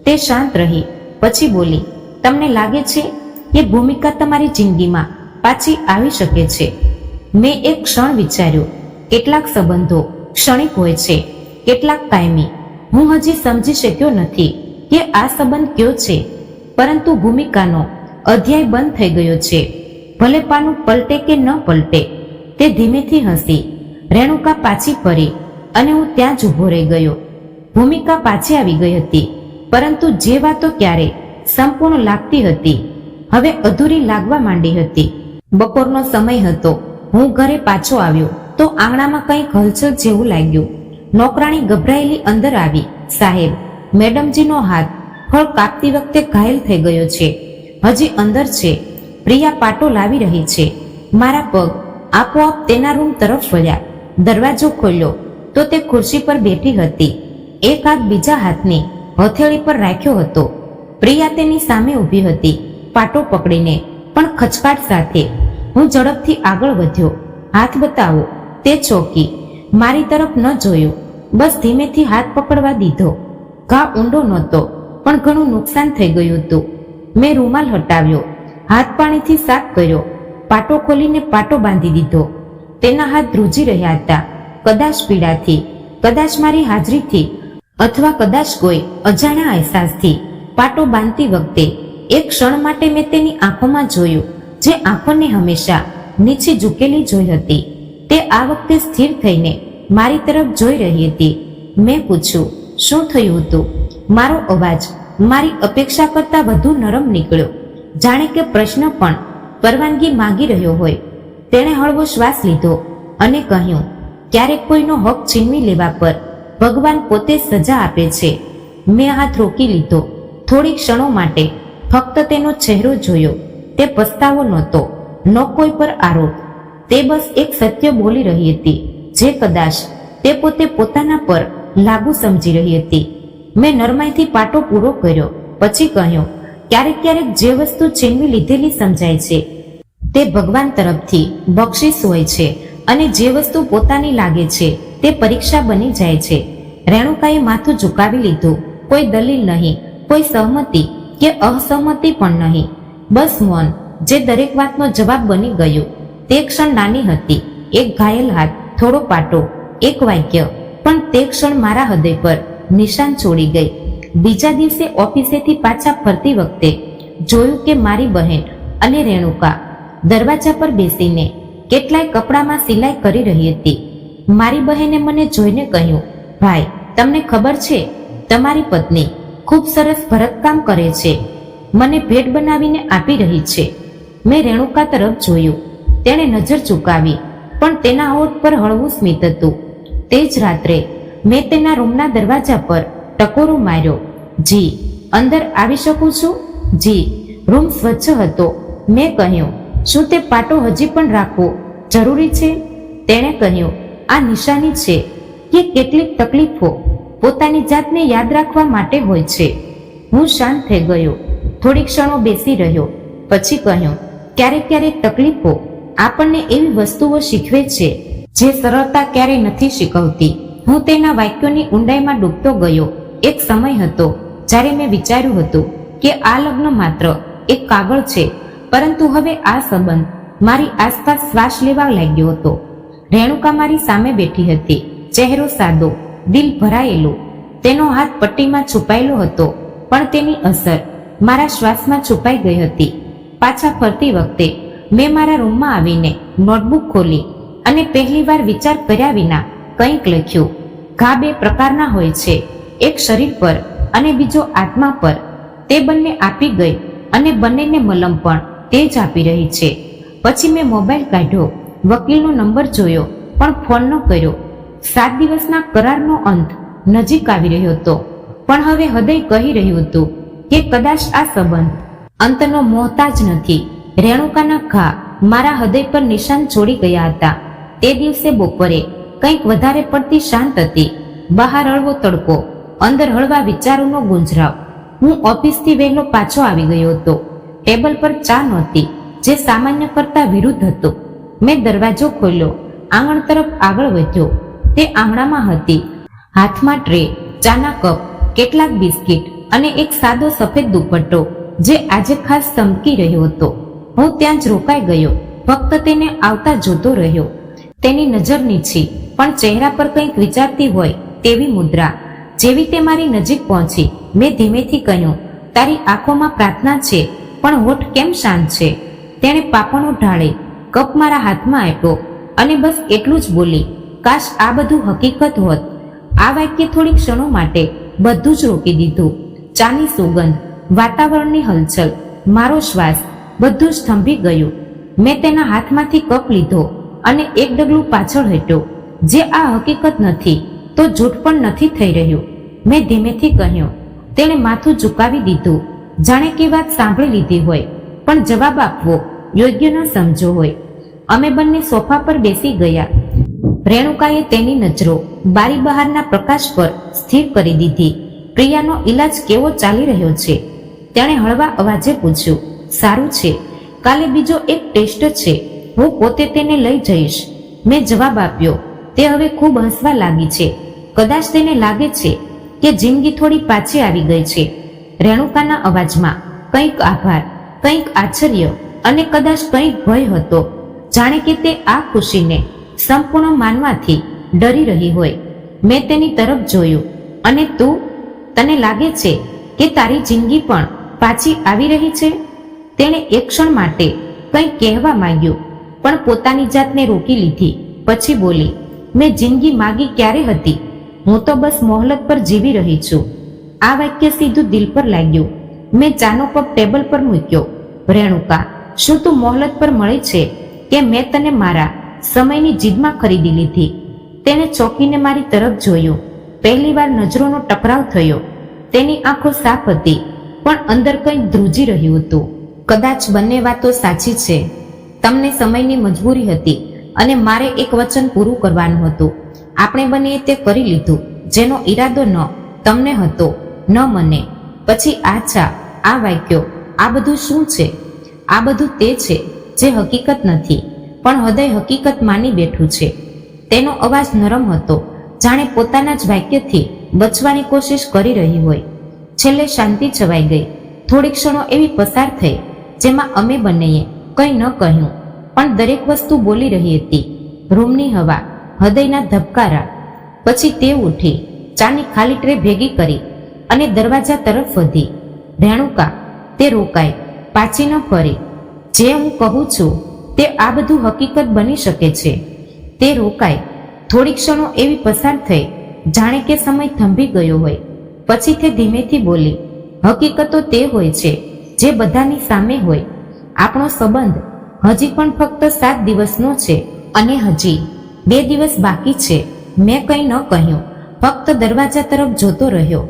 તે શાંત રહી, પછી બોલી, તમને લાગે છે કે ભૂમિકા તમારી જિંદગીમાં પાછી આવી શકે છે? મેં એક ક્ષણ વિચાર્યું. કેટલાક સંબંધો ક્ષણિક હોય છે, કેટલાક કાયમી. હું હજી સમજી શક્યો નથી કે આ સંબંધ કયો છે, પરંતુ ભૂમિકાનો અધ્યાય બંધ થઈ ગયો છે. ભલે પાનું પલટે કે ન પલટે. તે ધીમેથી હસી. રેણુકા પાછી ફરી અને હું ત્યાં જ ઊભો રહી ગયો. ભૂમિકા પાછી આવી ગઈ હતી, પરંતુ જે વાતો ક્યારે સંપૂર્ણ લાગતી હતી હવે અધૂરી લાગવા માંડી હતી. બપોરનો સમય હતો. હું ઘરે પાછો આવ્યો તો આંગણામાં કંઈક હલચલ જેવું લાગ્યું. નોકરાણી ગભરાયેલી અંદર આવી. સાહેબ, મેડમજીનો હાથ ફળ કાપતી વખતે ઘાયલ થઈ ગયો છે, હજી અંદર છે. પ્રિયા પાટો લાવી રહી છે. મારા પગ આપોઆપ તેના રૂમ તરફ વળ્યા. દરવાજો ખોલ્યો તો તે ખુરશી પર બેઠી હતી. એક હાથ બીજા હાથની હથેળી પર રાખ્યો હતો. પ્રિયા તેની સામે ઊભી હતી, પાટો પકડીને, પણ ખચકાટ સાથે. હું ઝડપથી આગળ વધ્યો. હાથ બતાવો. તે ચોકી. મારી તરફ ન જોયું, બસ ધીમેથી હાથ પકડવા દીધો. ઘા ઊંડો નહોતો, પણ ઘણું નુકસાન થઈ ગયું હતું. મેં રૂમાલ હટાવ્યો, હાથ પાણીથી સાફ કર્યો, પાટો ખોલીને પાટો બાંધી દીધો. તેના હાથ ધ્રુજી રહ્યા હતા, કદાચ પીડાથી, કદાચ મારી હાજરીથી, અથવા કદાચ કોઈ અજાણ્યા અહેસાસથી. પાટો બાંધતી વખતે એક ક્ષણ માટે મેં તેની આંખોમાં જોયું, જે આંખોને હંમેશા નીચે ઝૂકેલી જોઈ હતી. તે આ વખતે સ્થિર થઈને મારી તરફ જોઈ રહી હતી. મેં પૂછ્યું, શું થયું હતું? મારો અવાજ મારી અપેક્ષા કરતા વધુ નરમ નીકળ્યો, જાણે કે પ્રશ્ન પણ પરવાનગી માંગી રહ્યો હોય. તેણે હળવો શ્વાસ લીધો અને કહ્યું, ક્યારેક કોઈનો હક છીનવી લેવા પર ભગવાન પોતે સજા આપે છે. મેં હાથ રોકી લીધો. થોડી ક્ષણો માટે ફક્ત તેનો ચહેરો જોયો. તે પસ્તાવો નહોતો, ન કોઈ પર આરોપ. તે બસ એક સત્ય બોલી રહી હતી, જે કદાચ તે પોતે પોતાના પર લાગુ સમજી રહી હતી. મેં નરમાઈથી પાટો પૂરો કર્યો. પછી કહ્યું, ક્યારેક ક્યારેક જે વસ્તુ છીનવી લીધેલી સમજાય છે તે ભગવાન તરફથી બક્ષિસ હોય છે, અને જે વસ્તુ પોતાની લાગે છે તે પરીક્ષા બની જાય છે. રેણુકાએ માથું ઝુકાવી લીધું. કોઈ દલીલ નહીં, કોઈ સહમતિ કે અસહમતિ પણ નહીં, બસ મૌન, જે દરેક વાતનો જવાબ બની ગયું. તે ક્ષણ નાની હતી, એક ઘાયલ હાથ, થોડો પાટો, એક વાક્ય, પણ તે ક્ષણ મારા હૃદય પર નિશાન છોડી ગઈ. બીજા દિવસે ઓફિસેથી પાછા ફરતી વખતે જોયું કે મારી બહેન અને રેણુકા દરવાજા પર બેસીને કેટલાય કપડામાં સિલાઈ કરી રહી હતી. મારી બહેને મને જોઈને કહ્યું, ભાઈ, તમને ખબર છે, તમારી પત્ની ખૂબ સરસ ભરતકામ કરે છે, મને ભેટ બનાવીને આપી રહી છે. મેં રેણુકા તરફ જોયું. તેણે નજર ચૂકાવી, પણ તેના હોઠ પર હળવું સ્મિત હતું. તે જ રાત્રે મેં તેના રૂમના દરવાજા પર ટકોરો માર્યો. જી, અંદર આવી શકું છું? જી. રૂમ સ્વચ્છ હતો. મેં કહ્યું, શું તે પાટો હજી પણ રાખવો જરૂરી છે? તેણે કહ્યું, આ નિશાની છે કે કેટલીક તકલીફો પોતાની જાતને યાદ રાખવા માટે હોય છે. હું શાંત થઈ ગયો. થોડી ક્ષણો બેસી રહ્યો. પછી કહ્યું, ક્યારેક ક્યારેક તકલીફો આપણને એવી વસ્તુઓ શીખવે છે જે સરળતા ક્યારેય નથી શીખવતી. હું તેના વાક્યોની ઊંડાઈમાં ડૂબતો ગયો. એક સમય હતો જ્યારે મેં વિચાર્યું હતું કે આ લગ્ન માત્ર એક કાગળ છે, પરંતુ હવે આ સંબંધ મારી આસપાસ શ્વાસ લેવા લાગ્યો હતો. રેણુકા મારી સામે બેઠી હતી, ચહેરો સાદો, દિલ ભરાયેલું. તેનો હાથ પટ્ટીમાં છુપાયેલો હતો, પણ તેની અસર મારા શ્વાસમાં છુપાઈ ગઈ હતી. પાછા ફરતી વખતે મેં મારા રૂમમાં આવીને નોટબુક ખોલી અને પહેલીવાર વિચાર કર્યા વિના કંઈક લખ્યું. ઘા બે પ્રકારના હોય છે, એક શરીર પર અને બીજો આત્મા પર. તે બંને આપી ગઈ અને બંનેને મલમ પણ તે જ આપી રહી છે. પછી મેં મોબાઈલ કાઢ્યો, વકીલનો નંબર જોયો, પણ ફોન ન કર્યો. 7 દિવસના કરારનો અંત નજીક આવી રહ્યો હતો, પણ હવે હૃદય કહી રહ્યું હતું કે કદાચ આ સંબંધ અંતનો મોહતાજ નથી. રેણુકાના ઘા મારા હૃદય પર નિશાન છોડી ગયા હતા. તે દિવસે બપોરે કંઈક વધારે પડતી શાંત હતી. બહાર હળવો તડકો, અંદર હળવા વિચારોનો ગુંજરાવ. હું ઓફિસથી વહેલો પાછો આવી ગયો હતો. ટેબલ પર ચા નહોતી, જે સામાન્ય કરતા વિરુદ્ધ હતો. મેં દરવાજો ખોલ્યો, આંગણ તરફ આગળ વધ્યો. તે આંગણામાં હતી. હાથમાં ટ્રે, ચાના કપ, કેટલાક બિસ્કિટ અને એક સાદો સફેદ દુપટ્ટો જે આજે ખાસ ચમકી રહ્યો હતો. હું ત્યાં જ રોકાઈ ગયો, ફક્ત તેને આવતા જોતો રહ્યો. તેની નજર નીચી, પણ ચહેરા પર કંઈક વિચારતી હોય તેવી મુદ્રા. જેવી તે મારી નજીક પહોંચી, મેં ધીમેથી કહ્યું, તારી આંખોમાં પ્રાર્થના છે, પણ હોઠ કેમ શાંત છે? તેણે પાપણો ઢાળી કપ મારા હાથમાં આપ્યો અને બસ એટલું જ બોલી, કાશ આ બધું હકીકત હોત. આ વાક્ય થોડી ક્ષણો માટે બધું જ રોકી દીધું. ચાની સુગંધ, વાતાવરણની હલચલ, મારો શ્વાસ, બધું જ થંભી ગયું. મેં તેના હાથમાંથી કપ લીધો અને એક ડગલું પાછળ હટ્યો. જે આ હકીકત નથી તો જૂઠ પણ નથી થઈ રહ્યું, મેં ધીમેથી કહ્યું. તેણે માથું ઝુકાવી દીધું, જાણે કે વાત સાંભળી લીધી હોય, પણ જવાબ આપવો યોગ્ય ન સમજો હોય. અમે બંને સોફા પર બેસી ગયા. રેણુકાએ તેની નજરો બારી બહારના પ્રકાશ પર સ્થિર કરી દીધી. પ્રિયાનો ઈલાજ કેવો ચાલી રહ્યો છે? તેણે હળવા અવાજે પૂછ્યું. સારું છે, કાલે બીજો એક ટેસ્ટ છે, હું પોતે તેને લઈ જઈશ. મેં જવાબ આપ્યો. તે હવે ખૂબ હસવા લાગી છે. કદાચ તેને લાગે છે કે જિંદગી થોડી પાછી આવી ગઈ છે. રેણુકાના અવાજમાં કંઈક આભાર, કંઈક આશ્ચર્ય અને કદાચ કંઈક ભય હતો, જાણે કે તે આ ખુશીને સંપૂર્ણ માનવાથી ડરી રહી હોય. મેં તેની તરફ જોયું. અને તું, તને લાગે છે કે તારી જિંદગી પણ પાછી આવી રહી છે? તેણે એક ક્ષણ માટે કંઈક કહેવા માંગ્યું, પણ પોતાની જાતને રોકી લીધી. પછી બોલી, મેં જિંદગી માગી ક્યારે હતી? હું તો બસ મોહલત પર જીવી રહી છું. આ વાક્ય સીધું દિલ પર લાગ્યું. મેં ચાનો કપ ટેબલ પર મૂક્યો. રેણુકા, શું તું મોહલત પર મળી છે કે મેં તને મારા સમયની જીદમાં ખરીદી લીધી? તેણે ચોંકીને મારી તરફ જોયું. પહેલીવાર નજરોનો ટકરાવ થયો. તેની આંખો સાફ હતી, પણ અંદર કંઈ ધ્રુજી રહ્યું હતું. કદાચ બંને વાતો સાચી છે. તમને સમયની મજબૂરી હતી અને મારે એક વચન પૂરું કરવાનું હતું. આપણે બંનેએ તે કરી લીધું, જેનો ઈરાદો ન તમને હતો ન મને. પછી આ ચા, આ વાક્યો, આ બધું શું છે? આ બધું તે છે જે હકીકત નથી, પણ હૃદય હકીકત માની બેઠું છે. તેનો અવાજ નરમ હતો, જાણે પોતાના જ વાક્યથી બચવાની કોશિશ કરી રહી હોય. છેલ્લે શાંતિ છવાઈ ગઈ. થોડી ક્ષણો એવી પસાર થઈ જેમાં અમે બંનેએ કંઈ ન કહ્યું, પણ દરેક વસ્તુ બોલી રહી હતી. રૂમની હવા, હૃદયના ધબકારા. પછી તે ઉઠી, ચાની ખાલી ટ્રે ભેગી કરી અને દરવાજા તરફ વધી. રેણુકા, તે રોકાઈ, પાછી ન ફરી. જે હું કહું છું તે આ બધું હકીકત બની શકે છે. તે રોકાઈ. થોડી ક્ષણો એવી પસાર થઈ જાણે કે સમય થંભી ગયો હોય. પછી તે ધીમેથી બોલી, હકીકતો તે હોય છે જે બધાની સામે હોય. આપણો સંબંધ હજી પણ ફક્ત 7 દિવસનો છે અને હજી 2 દિવસ બાકી છે. મેં કંઈ ન કહ્યું, ફક્ત દરવાજા તરફ જોતો રહ્યો.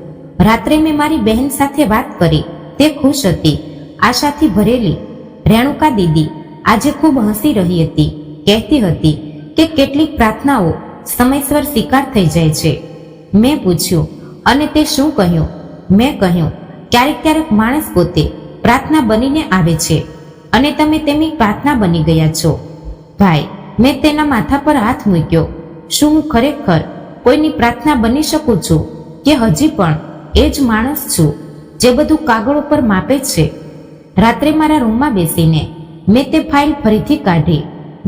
રાત્રે મેં મારી બહેન સાથે વાત કરી. તે ખુશ હતી, આશાથી ભરેલી. રેણુકા દીદી આજે ખૂબ હસી રહી હતી. કહેતી હતી કે કેટલીક પ્રાર્થનાઓ સમયસર સ્વીકાર થઈ જાય છે. મેં પૂછ્યું, અને તે શું કહ્યું? મેં કહ્યું, ક્યારેક ક્યારેક માણસ પોતે પ્રાર્થના બનીને આવે છે અને તમે તેમની પ્રાર્થના બની ગયા છો. ભાઈ, મેં તેના માથા પર હાથ મૂક્યો. શું હું ખરેખર કોઈની પ્રાર્થના બની શકું છું કે હજી પણ એ જ માણસ છું જે બધું કાગળો પર માપે છે? રાત્રે મારા રૂમમાં બેસીને મેં તે ફાઇલ ફરીથી કાઢી.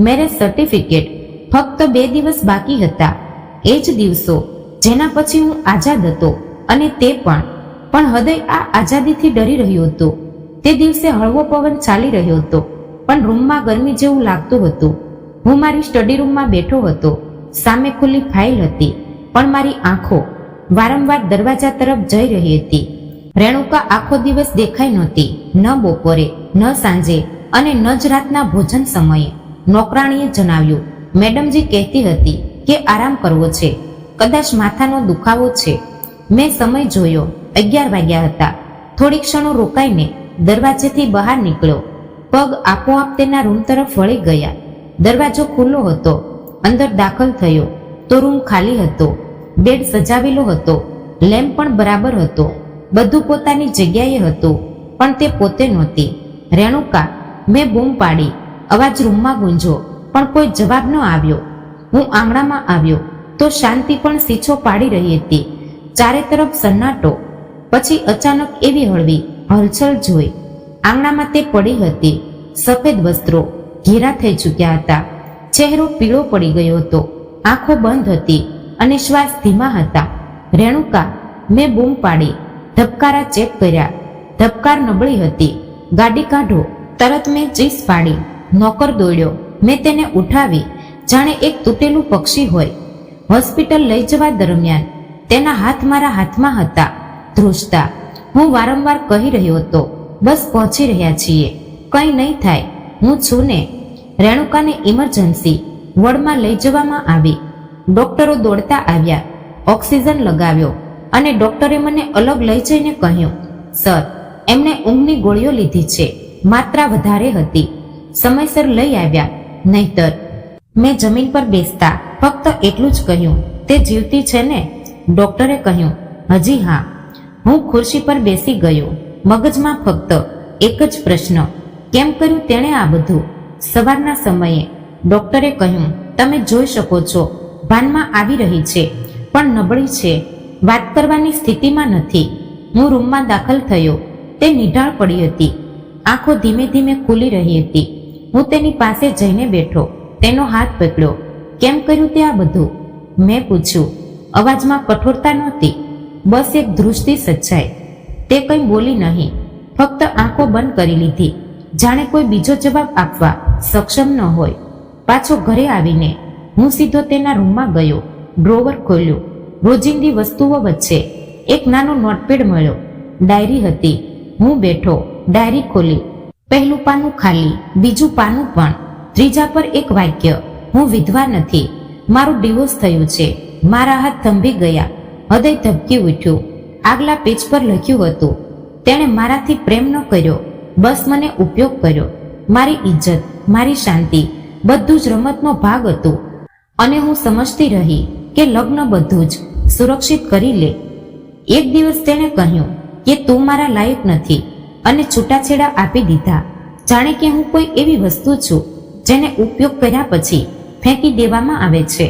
Marriage certificate. ફક્ત 2 દિવસ બાકી હતા. એ જ દિવસો જેના પછી હું આઝાદ હતો. અને તે પણ હૃદય આ આઝાદીથી ડરી રહ્યું હતું. તે દિવસે હળવો પવન ચાલી રહ્યો હતો, પણ રૂમમાં ગરમી જેવું લાગતું હતું. હું મારી સ્ટડી રૂમમાં બેઠો હતો. સામે ખુલ્લી ફાઇલ હતી, પણ મારી આંખો વારંવાર દરવાજા તરફ જઈ રહી હતી. રેણુકા આખો દિવસ દેખાઈ નહોતી, ન બપોરે, ન સાંજે અને ન જ રાતના ભોજન સમયે. નોકરાણીએ જણાવ્યું, મેડમજી કહેતી હતી કે આરામ કરવો છે, કદાચ માથાનો દુખાવો છે. મેં સમય જોયો, 11 વાગ્યા હતા. થોડી ક્ષણો રોકાઈને દરવાજેથી બહાર નીકળ્યો. પગ આપોઆપ તેના રૂમ તરફ વળી ગયા. દરવાજો ખુલ્લો હતો. અંદર દાખલ થયો તો રૂમ ખાલી હતો. બેડ સજાવેલો હતો. લેમ્પ પણ બરાબર હતો. બધું પોતાની જગ્યાએ હતું, પણ તે પોતે નહોતી. રેણુકા, મેં બૂમ પાડી. અવાજ રૂમમાં ગુંજો, પણ કોઈ જવાબ ન આવ્યો. હું આંગણામાં આવ્યો તો શાંતિ પણ સીછો પાડી રહી હતી. ચારે તરફ સન્નાટો. પછી અચાનક એવી હળવી હલચલ જોઈ. આંગણામાં તે પડી હતી. સફેદ વસ્ત્રો ઘેરા થઈ ચૂક્યા હતા. ચહેરો પીળો પડી ગયો હતો. આંખો બંધ હતી અને શ્વાસ ધીમા હતા. રેણુકા, મેં બૂમ પાડી. ધબકારા ચેક કર્યા. ધબકાર નબળી હતી. ગાડી કાઢો. તરત મેં ચીસ પાડી. નોકર દોડ્યો. મેં તેને ઉઠાવી જાણે એક તૂટેલું પક્ષી હોય. હોસ્પિટલ લઈ જવા દરમિયાન તેના હાથ મારા હાથમાં હતા, ધ્રુજતા. હું વારંવાર કહી રહ્યો હતો, બસ પહોંચી રહ્યા છીએ, કંઈ નહીં થાય, હું છું ને. રેણુકાને ઇમરજન્સી વોર્ડમાં લઈ જવામાં આવી. ડોક્ટરો દોડતા આવ્યા. ઓક્સિજન લગાવ્યો અને ડોક્ટરે મને અલગ લઈ જઈને કહ્યું, સર, એમને ઊંઘની ગોળીઓ લીધી છે, માત્રા વધારે હતી, સમયસર લઈ આવ્યા, નહીતર. મેં જમીન પર બેસતા ફક્ત એટલું જ કહ્યું, તે જીવતી છે ને? ડોક્ટરે કહ્યું, હજી હા. હું ખુરશી પર બેસી ગયો. મગજમાં ફક્ત એક જ પ્રશ્ન, કેમ કર્યું તેણે આ બધું? સવારના સમયે ડોક્ટરે કહ્યું, તમે જોઈ શકો છો, ભાનમાં આવી રહી છે, પણ નબળી છે, વાત કરવાની સ્થિતિમાં નથી. હું રૂમમાં દાખલ થયો. તે નિઢાળ પડી હતી. આંખો ધીમે ધીમે ખુલી રહી હતી. હું તેની પાસે જઈને બેઠો. તેનો હાથ પકડ્યો. કેમ કર્યું તે આ બધું? મેં પૂછ્યું. અવાજમાં કઠોરતા નહોતી, બસ એક ધ્રુજતી સચ્ચાઈ. તે કંઈ બોલી નહીં, ફક્ત આંખો બંધ કરી લીધી, જાણે કોઈ બીજો જવાબ આપવા સક્ષમ ન હોય. પાછો ઘરે આવીને હું સીધો તેના રૂમમાં ગયો. ડ્રોવર ખોલ્યું. રોજિંદી વસ્તુઓ વચ્ચે એક નાનો નોટપેડ મળ્યો. ડાયરી હતી. હું બેઠો, ડાયરી ખોલી. પહેલું પાનું ખાલી, બીજું પાનું પણ. ત્રીજા પર એક વાક્ય, હું વિધવા નથી, મારું ડિવોર્સ થયું છે. મારા હાથ થંભી ગયા, હૃદય ધબકી ઉઠ્યું. આગલા પેજ પર લખ્યું હતું, તેણે મારાથી પ્રેમ ન કર્યો, બસ મને ઉપયોગ કર્યો. મારી ઇજ્જત, મારી શાંતિ, બધું જ રમતનો ભાગ હતું. અને હું સમજતી રહી કે લગ્ન બધું જ સુરક્ષિત કરી લે. એક દિવસ તેણે કહ્યું કે તું મારા લાયક નથી અને છૂટાછેડા આપી દીધા. જાણે કે હું કોઈ એવી વસ્તુ છું જેને ઉપયોગ કર્યા પછી ફેંકી દેવામાં આવે છે.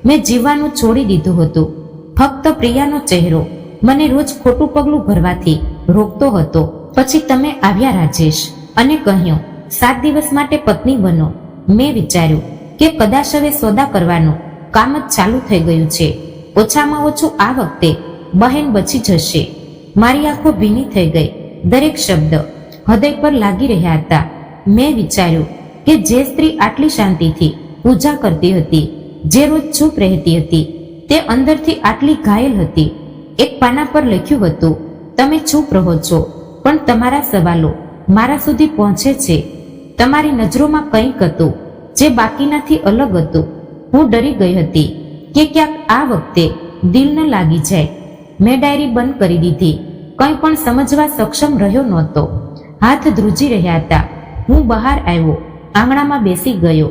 મેં જીવવાનું છોડી દીધું હતું. ફક્ત પ્રિયાનો ચહેરો મને રોજ ખોટું પગલું ભરવાથી રોકતો હતો. પછી તમે આવ્યા રાજેશ અને કહ્યું 7 દિવસ માટે પત્ની બનો. મેં વિચાર્યું કે કદાચ હવે સોદા કરવાનું કામ જ ચાલુ થઈ ગયું છે. ઓછામાં ઓછું આ વખતે બહેન બચી જશે. મારી આંખો ભીની થઈ ગઈ. દરેક શબ્દ હૃદય પર લાગી રહ્યા હતા. મેં વિચાર્યું કે જે સ્ત્રી આટલી શાંતિથી પૂજા કરતી હતી, જે રોજ ચૂપ રહેતી હતી, તે અંદરથી આટલી ઘાયલ હતી. એક પાના પર લખ્યું હતું, તમે ચૂપ રહો છો પણ તમારા સવાલો મારા સુધી પહોંચે છે. તમારી નજરોમાં કંઈક હતું જે બાકીનાથી અલગ હતું. હું ડરી ગઈ હતી કે ક્યાંક આ વખતે દિલ ન લાગી જાય. મેં ડાયરી બંધ કરી દીધી. કંઈ પણ સમજવા સક્ષમ રહ્યો નહોતો. હાથ ધ્રુજી રહ્યા હતા. હું બહાર આવ્યો, આંગણામાં બેસી ગયો.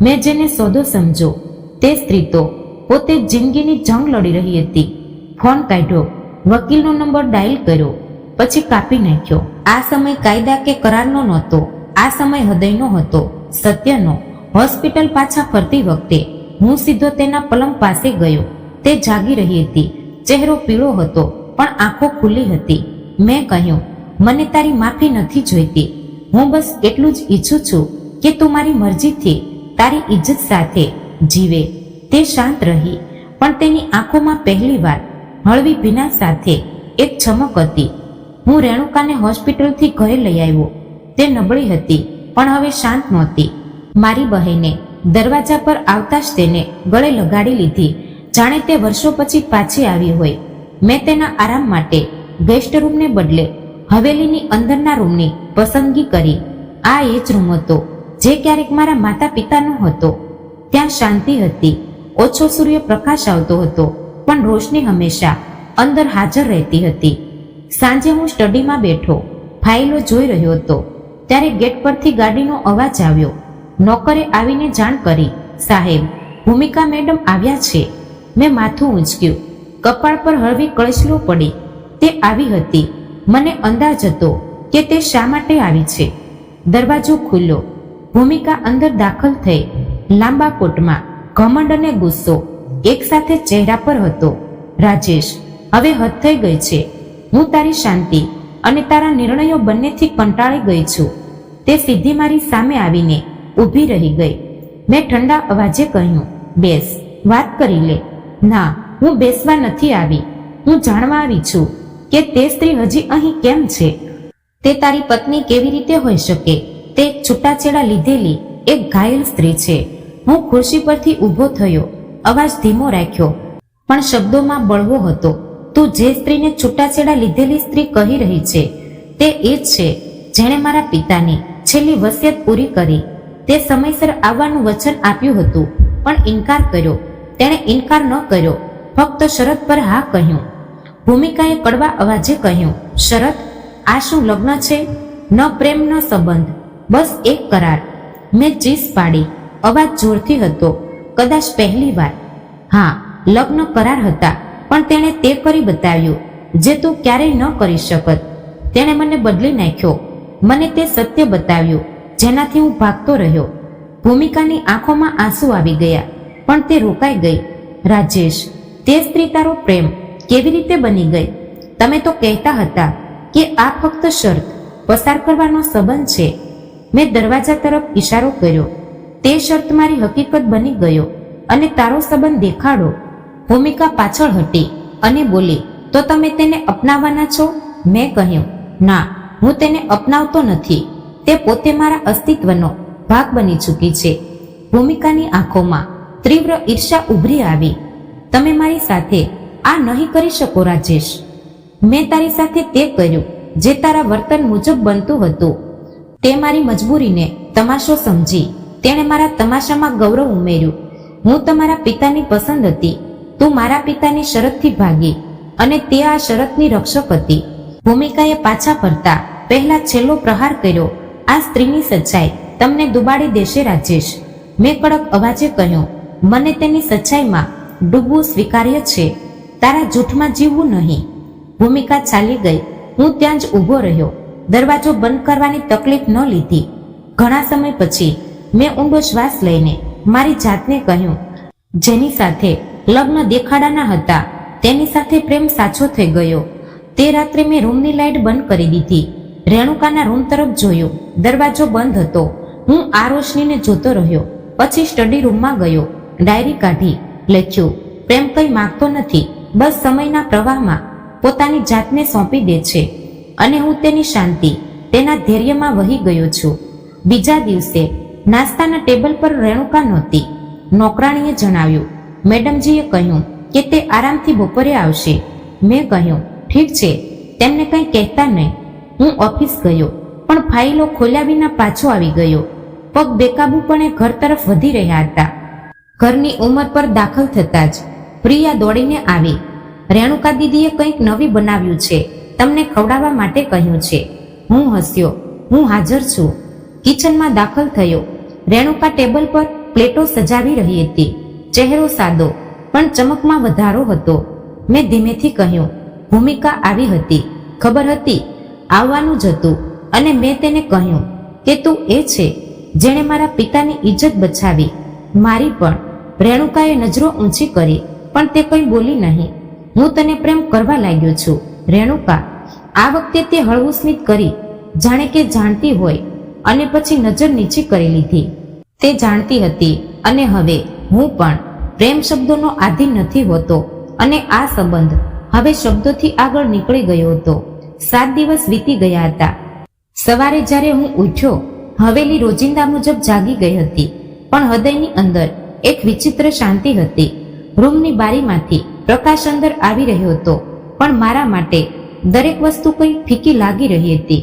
મેં જેને સોદો સમજો તે સ્ત્રી તો પોતે જિંદગીની જંગ લડી રહી હતી. ફોન કાઢ્યો, વકીલનો નંબર ડાયલ કર્યો, પછી કાપી નાખ્યો. આ સમય કાયદા કે કરારનો નહોતો, આ સમય હૃદયનો હતો, સત્યનો. હોસ્પિટલ પાછા ફરતી વખતે હું સીધો તેના પલંગ પાસે ગયો. તે જાગી રહી હતી. ચહેરો પીળો હતો પણ આંખો ખુલ્લી હતી. મેં કહ્યું, મને તારી માફી નથી જોઈતી. હું બસ એટલું જ ઈચ્છું છું કે તું મારી મરજીથી તારી ઇજ્જત સાથે જીવે. તે શાંત રહી, પણ તેની આંખોમાં પહેલીવાર હળવી ભીના સાથે એક ચમક હતી. હું રેણુકાને હોસ્પિટલથી ઘરે લઈ આવ્યો. તે નબળી હતી પણ હવે શાંત નહોતી. મારી બહેને દરવાજા પર આવતા જ તેને ગળે લગાડી લીધી, જાણે તે વર્ષો પછી પાછી આવી હોય. મેં તેના આરામ માટે ગેસ્ટ રૂમને બદલે હવેલીની અંદરના રૂમની પસંદગી કરી. આ એ જ રૂમ હતો જે ક્યારેક મારા માતા પિતાનો હતો. ત્યાં શાંતિ હતી. ઓછો સૂર્યપ્રકાશ આવતો હતો પણ રોશની હંમેશા અંદર હાજર રહેતી હતી. સાંજે હું સ્ટડીમાં બેઠો ફાઇલો જોઈ રહ્યો હતો ત્યારે ગેટ પરથી ગાડીનો અવાજ આવ્યો. નોકરે આવીને જાણ કરી, સાહેબ, ભૂમિકા મેડમ આવ્યા છે. મેં માથું ઊંચક્યું. કપાળ પર હળવી કળશલો પડી. તે આવી હતી. મને અંદાજ હતો કે તે શા માટે આવી છે. દરવાજો ખુલ્લો. ભૂમિકા અંદર દાખલ થઈ. લાંબા કોટમાં ઘમંડ અને ગુસ્સો એકસાથે ચહેરા પર હતો. રાજેશ, હવે હદ થઈ ગઈ છે. હું તારી શાંતિ અને તારા નિર્ણયો બંનેથી કંટાળી ગઈ છું. તે સીધી મારી સામે આવીને ઊભી રહી ગઈ. મેં ઠંડા અવાજે કહ્યું, બેસ, વાત કરી લે. ના, હું બેસવા નથી આવી. હું જાણવા આવી છું કે તે સ્ત્રી હજી અહીં કેમ છે. તે તારી પત્ની કેવી રીતે હોઈ શકે? તે એક છૂટાછેડા લીધેલી એક ઘાયલ સ્ત્રી છે. હું ખુરશી પરથી ઊભો થયો. અવાજ ધીમો રાખ્યો પણ શબ્દોમાં બળવો હતો. તું જે સ્ત્રીને છૂટાછેડા લીધેલી સ્ત્રી કહી રહી છે તે એ જ છે જેણે મારા પિતાની છેલ્લી વસિયત પૂરી કરી. તે સમયસર આવવાનું વચન આપ્યું હતું પણ ઇનકાર કર્યો. તેણે ઇનકાર ન કર્યો, ફક્ત શરત પર હા કહ્યું. ભૂમિકાએ કડવા અવાજે કહ્યું, શરત? આ શું લગ્ન છે? ન પ્રેમ ન સંબંધ, બસ એક કરાર. મેં ચીસ પાડી. અવાજ જોરથી હતો, કદાચ પહેલી વાર. હા, લગ્ન કરાર હતા પણ તેણે તે કરી બતાવ્યું જે તું ક્યારેય ન કરી શકત. તેણે મને બદલી નાખ્યો. મને તે સત્ય બતાવ્યું જેનાથી હું ભાગતો રહ્યો. ભૂમિકાની આંખોમાં આંસુ આવી ગયા પણ તે રોકાઈ ગઈ. રાજેશ, તે સ્ત્રી તારો પ્રેમ કેવી રીતે બની ગઈ? તમે તો કહેતા હતા કે આ ફક્ત શરત પસાર કરવાનો સંબંધ છે. મેં દરવાજા તરફ ઈશારો કર્યો. તે શરત મારી હકીકત બની ગયો અને તારો સંબંધ દેખાડો. ભૂમિકા પાછળ હટી અને બોલી, તો તમે તેને અપનાવવાના છો? મેં કહ્યું, ના, હું તેને અપનાવતો નથી. તે પોતે મારા અસ્તિત્વનો ભાગ બની ચૂકી છે. ભૂમિકાની આંખોમાં તીવ્ર ઈર્ષા ઉભરી આવી. તમે મારી સાથે આ નહીં કરી શકો રાજેશ. મેં તારી સાથે તે કર્યું જે તારા વર્તન મુજબ બનતું હતું. તે મારી મજબૂરીને તમાશો સમજી તેણે મારા તમાશામાં ગૌરવ ઉમેર્યું. હું તમારા પિતાની પસંદ હતી. તું મારા પિતાની શરતથી ભાગી અને તે આ શરતની રક્ષક હતી. ભૂમિકાએ પાછા ફરતા પહેલા છેલ્લો પ્રહાર કર્યો. આ સ્ત્રીની સચ્ચાઈ તમને દુબાડી દેશે રાજેશ. મેં કડક અવાજે કહ્યું, મને તેની સચ્ચાઈમાં ડૂબવું સ્વીકાર્ય છે, તારા જૂઠમાં જીવવું નહીં. ભૂમિકા ચાલી ગઈ. હું ત્યાં જ ઊભો રહ્યો. દરવાજો બંધ કરવાની તકલીફ ન લીધી. ઘણા સમય પછી મેં ઊંડો શ્વાસ લઈને મારી જાતને કહ્યું, જેની સાથે લગ્ન દેખાડાના હતા તેની સાથે પ્રેમ સાચો થઈ ગયો. તે રાત્રે મેં રૂમની લાઇટ બંધ કરી દીધી. રેણુકાના રૂમ તરફ જોયું. દરવાજો બંધ હતો. હું આ રોશનીને જોતો રહ્યો. પછી સ્ટડી રૂમમાં ગયો. ડાયરી કાઢી લખ્યું, પ્રેમ કંઈ માગતો નથી, બસ સમયના પ્રવાહમાં પોતાની જાતને સોંપી દે છે અને હું તેની શાંતિ, તેના ધૈર્યમાં વહી ગયો છું. બીજા દિવસે નાસ્તાના ટેબલ પર રેણુકા નહોતી. નોકરાણીએ જણાવ્યું. મેડમજીએ કહ્યું કે તે આરામથી બપોરે આવશે. મેં કહ્યું, ઠીક છે, તેમને કંઈ કહેતા નહીં. હું ઓફિસ ગયો, પણ ફાઇલો ખોલ્યા વિના પાછો આવી ગયો. પગ બેકાબૂપણે ઘર તરફ વધી રહ્યા હતા. ઘરની ઉંમર પર દાખલ થતાં જ પ્રિયા દોડીને આવી. રેણુકા દીદીએ કંઈક નવી બનાવ્યું છે, તમને ખવડાવવા માટે કહ્યું છે. હું હસ્યો. હું હાજર છું. કિચનમાં દાખલ થયો. રેણુકા ટેબલ પર પ્લેટો સજાવી રહી હતી. ચહેરો સાદો પણ ચમકમાં વધારો હતો. મેં ધીમેથી કહ્યું, ભૂમિકા આવી હતી. ખબર હતી આવવાનું જ હતું અને મેં તેને કહ્યું કે તું એ છે જેણે મારા પિતાની ઇજ્જત બચાવી, મારી પણ. રેણુકાએ નજરો ઊંચી કરી પણ તે કંઈ બોલી નહીં. હું તને પ્રેમ કરવા લાગ્યો છું રેણુકા. આ વખતે તે હળવું સ્મિત કરી, જાણે કે જાણતી હોય, અને પછી નજર નીચી કરી લીધી. તે જાણતી હતી અને હવે હું પણ પ્રેમ શબ્દોનો આધીન નથી હોતો અને આ સંબંધ હવે શબ્દોથી આગળ નીકળી ગયો હતો. 7 દિવસ વીતી ગયા હતા. સવારે જ્યારે હું ઉઠ્યો, હવેલી રોજિંદા મુજબ જાગી ગઈ હતી, પણ હૃદયની અંદર એક વિચિત્ર શાંતિ હતી. રૂમની બારીમાંથી પ્રકાશ અંદર આવી રહ્યો હતો, પણ મારા માટે દરેક વસ્તુ કંઈ ફીકી લાગી રહી હતી.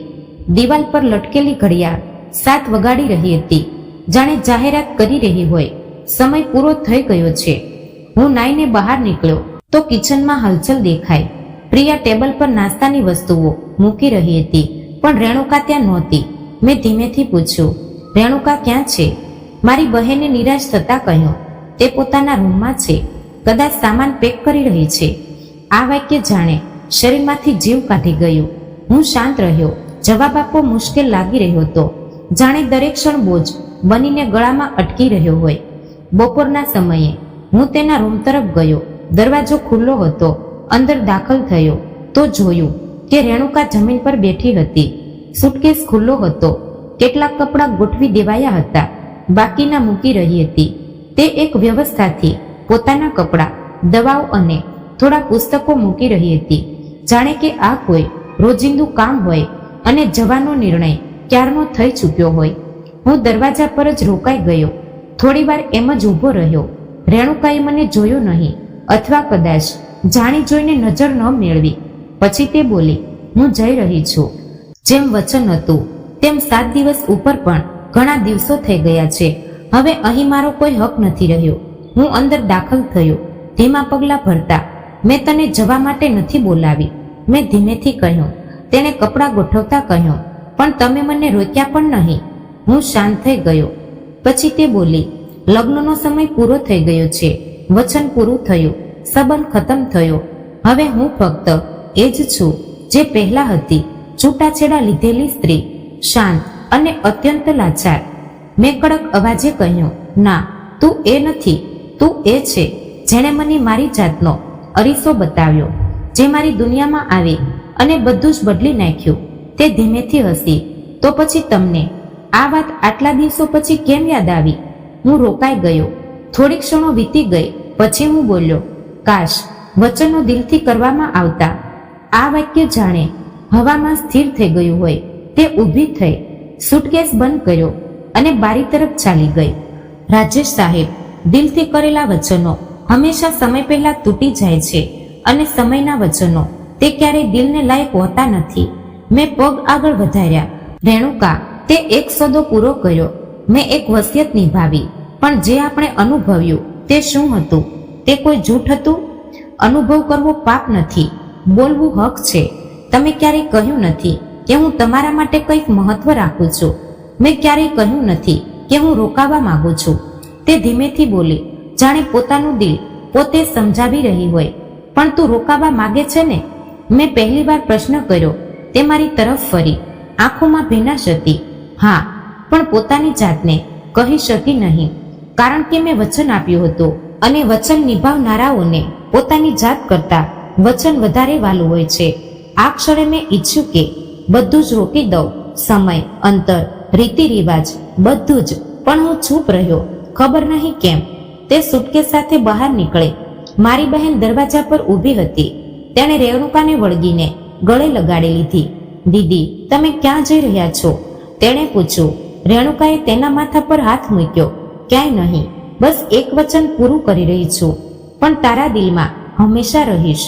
દિવાલ પર લટકેલી ઘડિયાળ 7 વગાડી રહી હતી, જાણે જાહેરાત કરી રહી હોય, સમય પૂરો થઈ ગયો છે. હું નાઈને બહાર નીકળ્યો તો કિચનમાં હલચલ દેખાઈ. પ્રિયા ટેબલ પર નાસ્તાની વસ્તુઓ મૂકી રહી હતી, પણ રેણુકા ત્યાં નહોતી. મેં ધીમેથી પૂછ્યું, રેણુકા ક્યાં છે? મારી બહેને નિરાશ થતા કહ્યું, તે પોતાના રૂમમાં છે, કદાચ સામાન પેક કરી રહી છે. આ વાક્ય જાણે શરીરમાંથી જીવ કાઢી ગયું. હું શાંત રહ્યો. જવાબ આપવો મુશ્કેલ લાગી રહ્યો હતો, જાણે દરેક ક્ષણ બોજ બનીને ગળામાં અટકી રહ્યો હોય. બપોરના સમયે હું તેના રૂમ તરફ ગયો. દરવાજો ખુલ્લો હતો. અંદર દાખલ થયો તો જોયું કે રેણુકા જમીન પર બેઠી હતી. સુટકેસ ખુલ્લો હતો. કેટલાક કપડાં ગોઠવી દેવાયા હતા, બાકીના મૂકી રહી હતી. તે એક વ્યવસ્થાથી પોતાના કપડાં, દવાઓ અને થોડા પુસ્તકો મૂકી રહી હતી, જાણે કે આ કોઈ રોજિંદુ કામ હોય અને જવાનો નિર્ણય ક્યારનો થઈ ચૂક્યો હોય. હું દરવાજા પર જ રોકાઈ ગયો. થોડી વાર એમ જ ઊભો રહ્યો. રેણુકાએ મને જોયો નહીં, અથવા કદાચ જાણી જોઈને નજર ન મેળવી. પછી તે બોલી, હું જઈ રહી છું. જેમ વચન હતું તેમ 7 દિવસ ઉપર પણ ઘણા દિવસો થઈ ગયા છે. હવે અહીં મારો કોઈ હક નથી રહ્યો. હું અંદર દાખલ થયો, ધીમા પગલાં ભરતા. મેં તને જવા માટે નથી બોલાવી, મેં ધીમેથી કહ્યું. તેણે કપડાં ગોઠવતા કહ્યું, પણ તમે મને રોક્યા પણ નહીં. હું શાંત થઈ ગયો. પછી તે બોલી, લગ્નનો સમય પૂરો થઈ ગયો છે, વચન પૂરું થયું, સંબંધ ખતમ થયો. હવે હું ફક્ત એ જ છું જે પહેલા હતી, છૂટાછેડા લીધેલી સ્ત્રી, શાંત અને અત્યંત લાચાર. મેં કડક અવાજે કહ્યું, ના, તું એ નથી. તું એ છે જેણે મને મારી જાતનો અરીસો બતાવ્યો, જે મારી દુનિયામાં આવી અને બધું જ બદલી નાખ્યું. તે ધીમેથી હસી. તો પછી તમને આ વાત આટલા દિવસો પછી કેમ યાદ આવી? હું રોકાઈ ગયો. થોડી ક્ષણો વીતી ગઈ. પછી હું બોલ્યો, કાશ વચનો દિલથી કરવામાં આવતા. આ વાક્ય જાણે હવામાં સ્થિર થઈ ગયું હોય. તે ઊભી થઈ, સુટકેસ બંધ કર્યો અને બારી તરફ ચાલી ગઈ. રાજેશ સાહેબ, દિલથી કરેલા વચનો હંમેશા સમય પહેલા તૂટી જાય છે અને સમયના વચનો તે ક્યારેય દિલને લાયક હોતા નથી. મેં પગ આગળ વધાર્યા. રેણુકા, તે એક સોદો પૂરો કર્યો. મેં એક વસિયત નિભાવી. પણ જે આપણે અનુભવ્યું તે શું હતું? તે કોઈ જૂઠ હતું? અનુભવ કરવો પાપ નથી, બોલવું હક છે. તમે ક્યારેય કહ્યું નથી કે હું તમારા માટે કંઈક મહત્વ રાખું છું. મેં ક્યારેય કહ્યું નથી કે હું રોકાવા માંગુ છું. તે ધીમેથી બોલી, જાણે પોતાનું દિલ પોતે સમજાવી રહી હોય. પણ તું રોકાવા માંગે છે ને? મેં પહેલી વાર પ્રશ્ન કર્યો. તે મારી તરફ ફરી. આંખોમાં ભીનાશ હતી. હા, પણ પોતાની જાતને કહી શકી નહીં, કારણ કે મેં વચન આપ્યું હતું અને વચન નિભાવનારાઓને પોતાની જાત કરતા વચન વધારે વાલું હોય છે. આ ક્ષણે મેં ઈચ્છ્યું કે બધું જ રોકી દઉં, સમય, અંતર, રીતિ રિવાજ, બધું જ. પણ હું ચૂપ રહ્યો, ખબર નહીં કેમ. તે સુટકેસ સાથે બહાર નીકળે. મારી બહેન દરવાજા પર ઊભી હતી. તેણે રેણુકાને વળગીને ગળે લગાડી લીધી. દીદી, તમે ક્યાં જઈ રહ્યા છો? તેણે પૂછ્યું. રેણુકાએ તેના માથા પર હાથ મૂક્યો. ક્યાંય નહીં, બસ એક વચન પૂરું કરી રહી છું, પણ તારા દિલમાં હંમેશા રહીશ.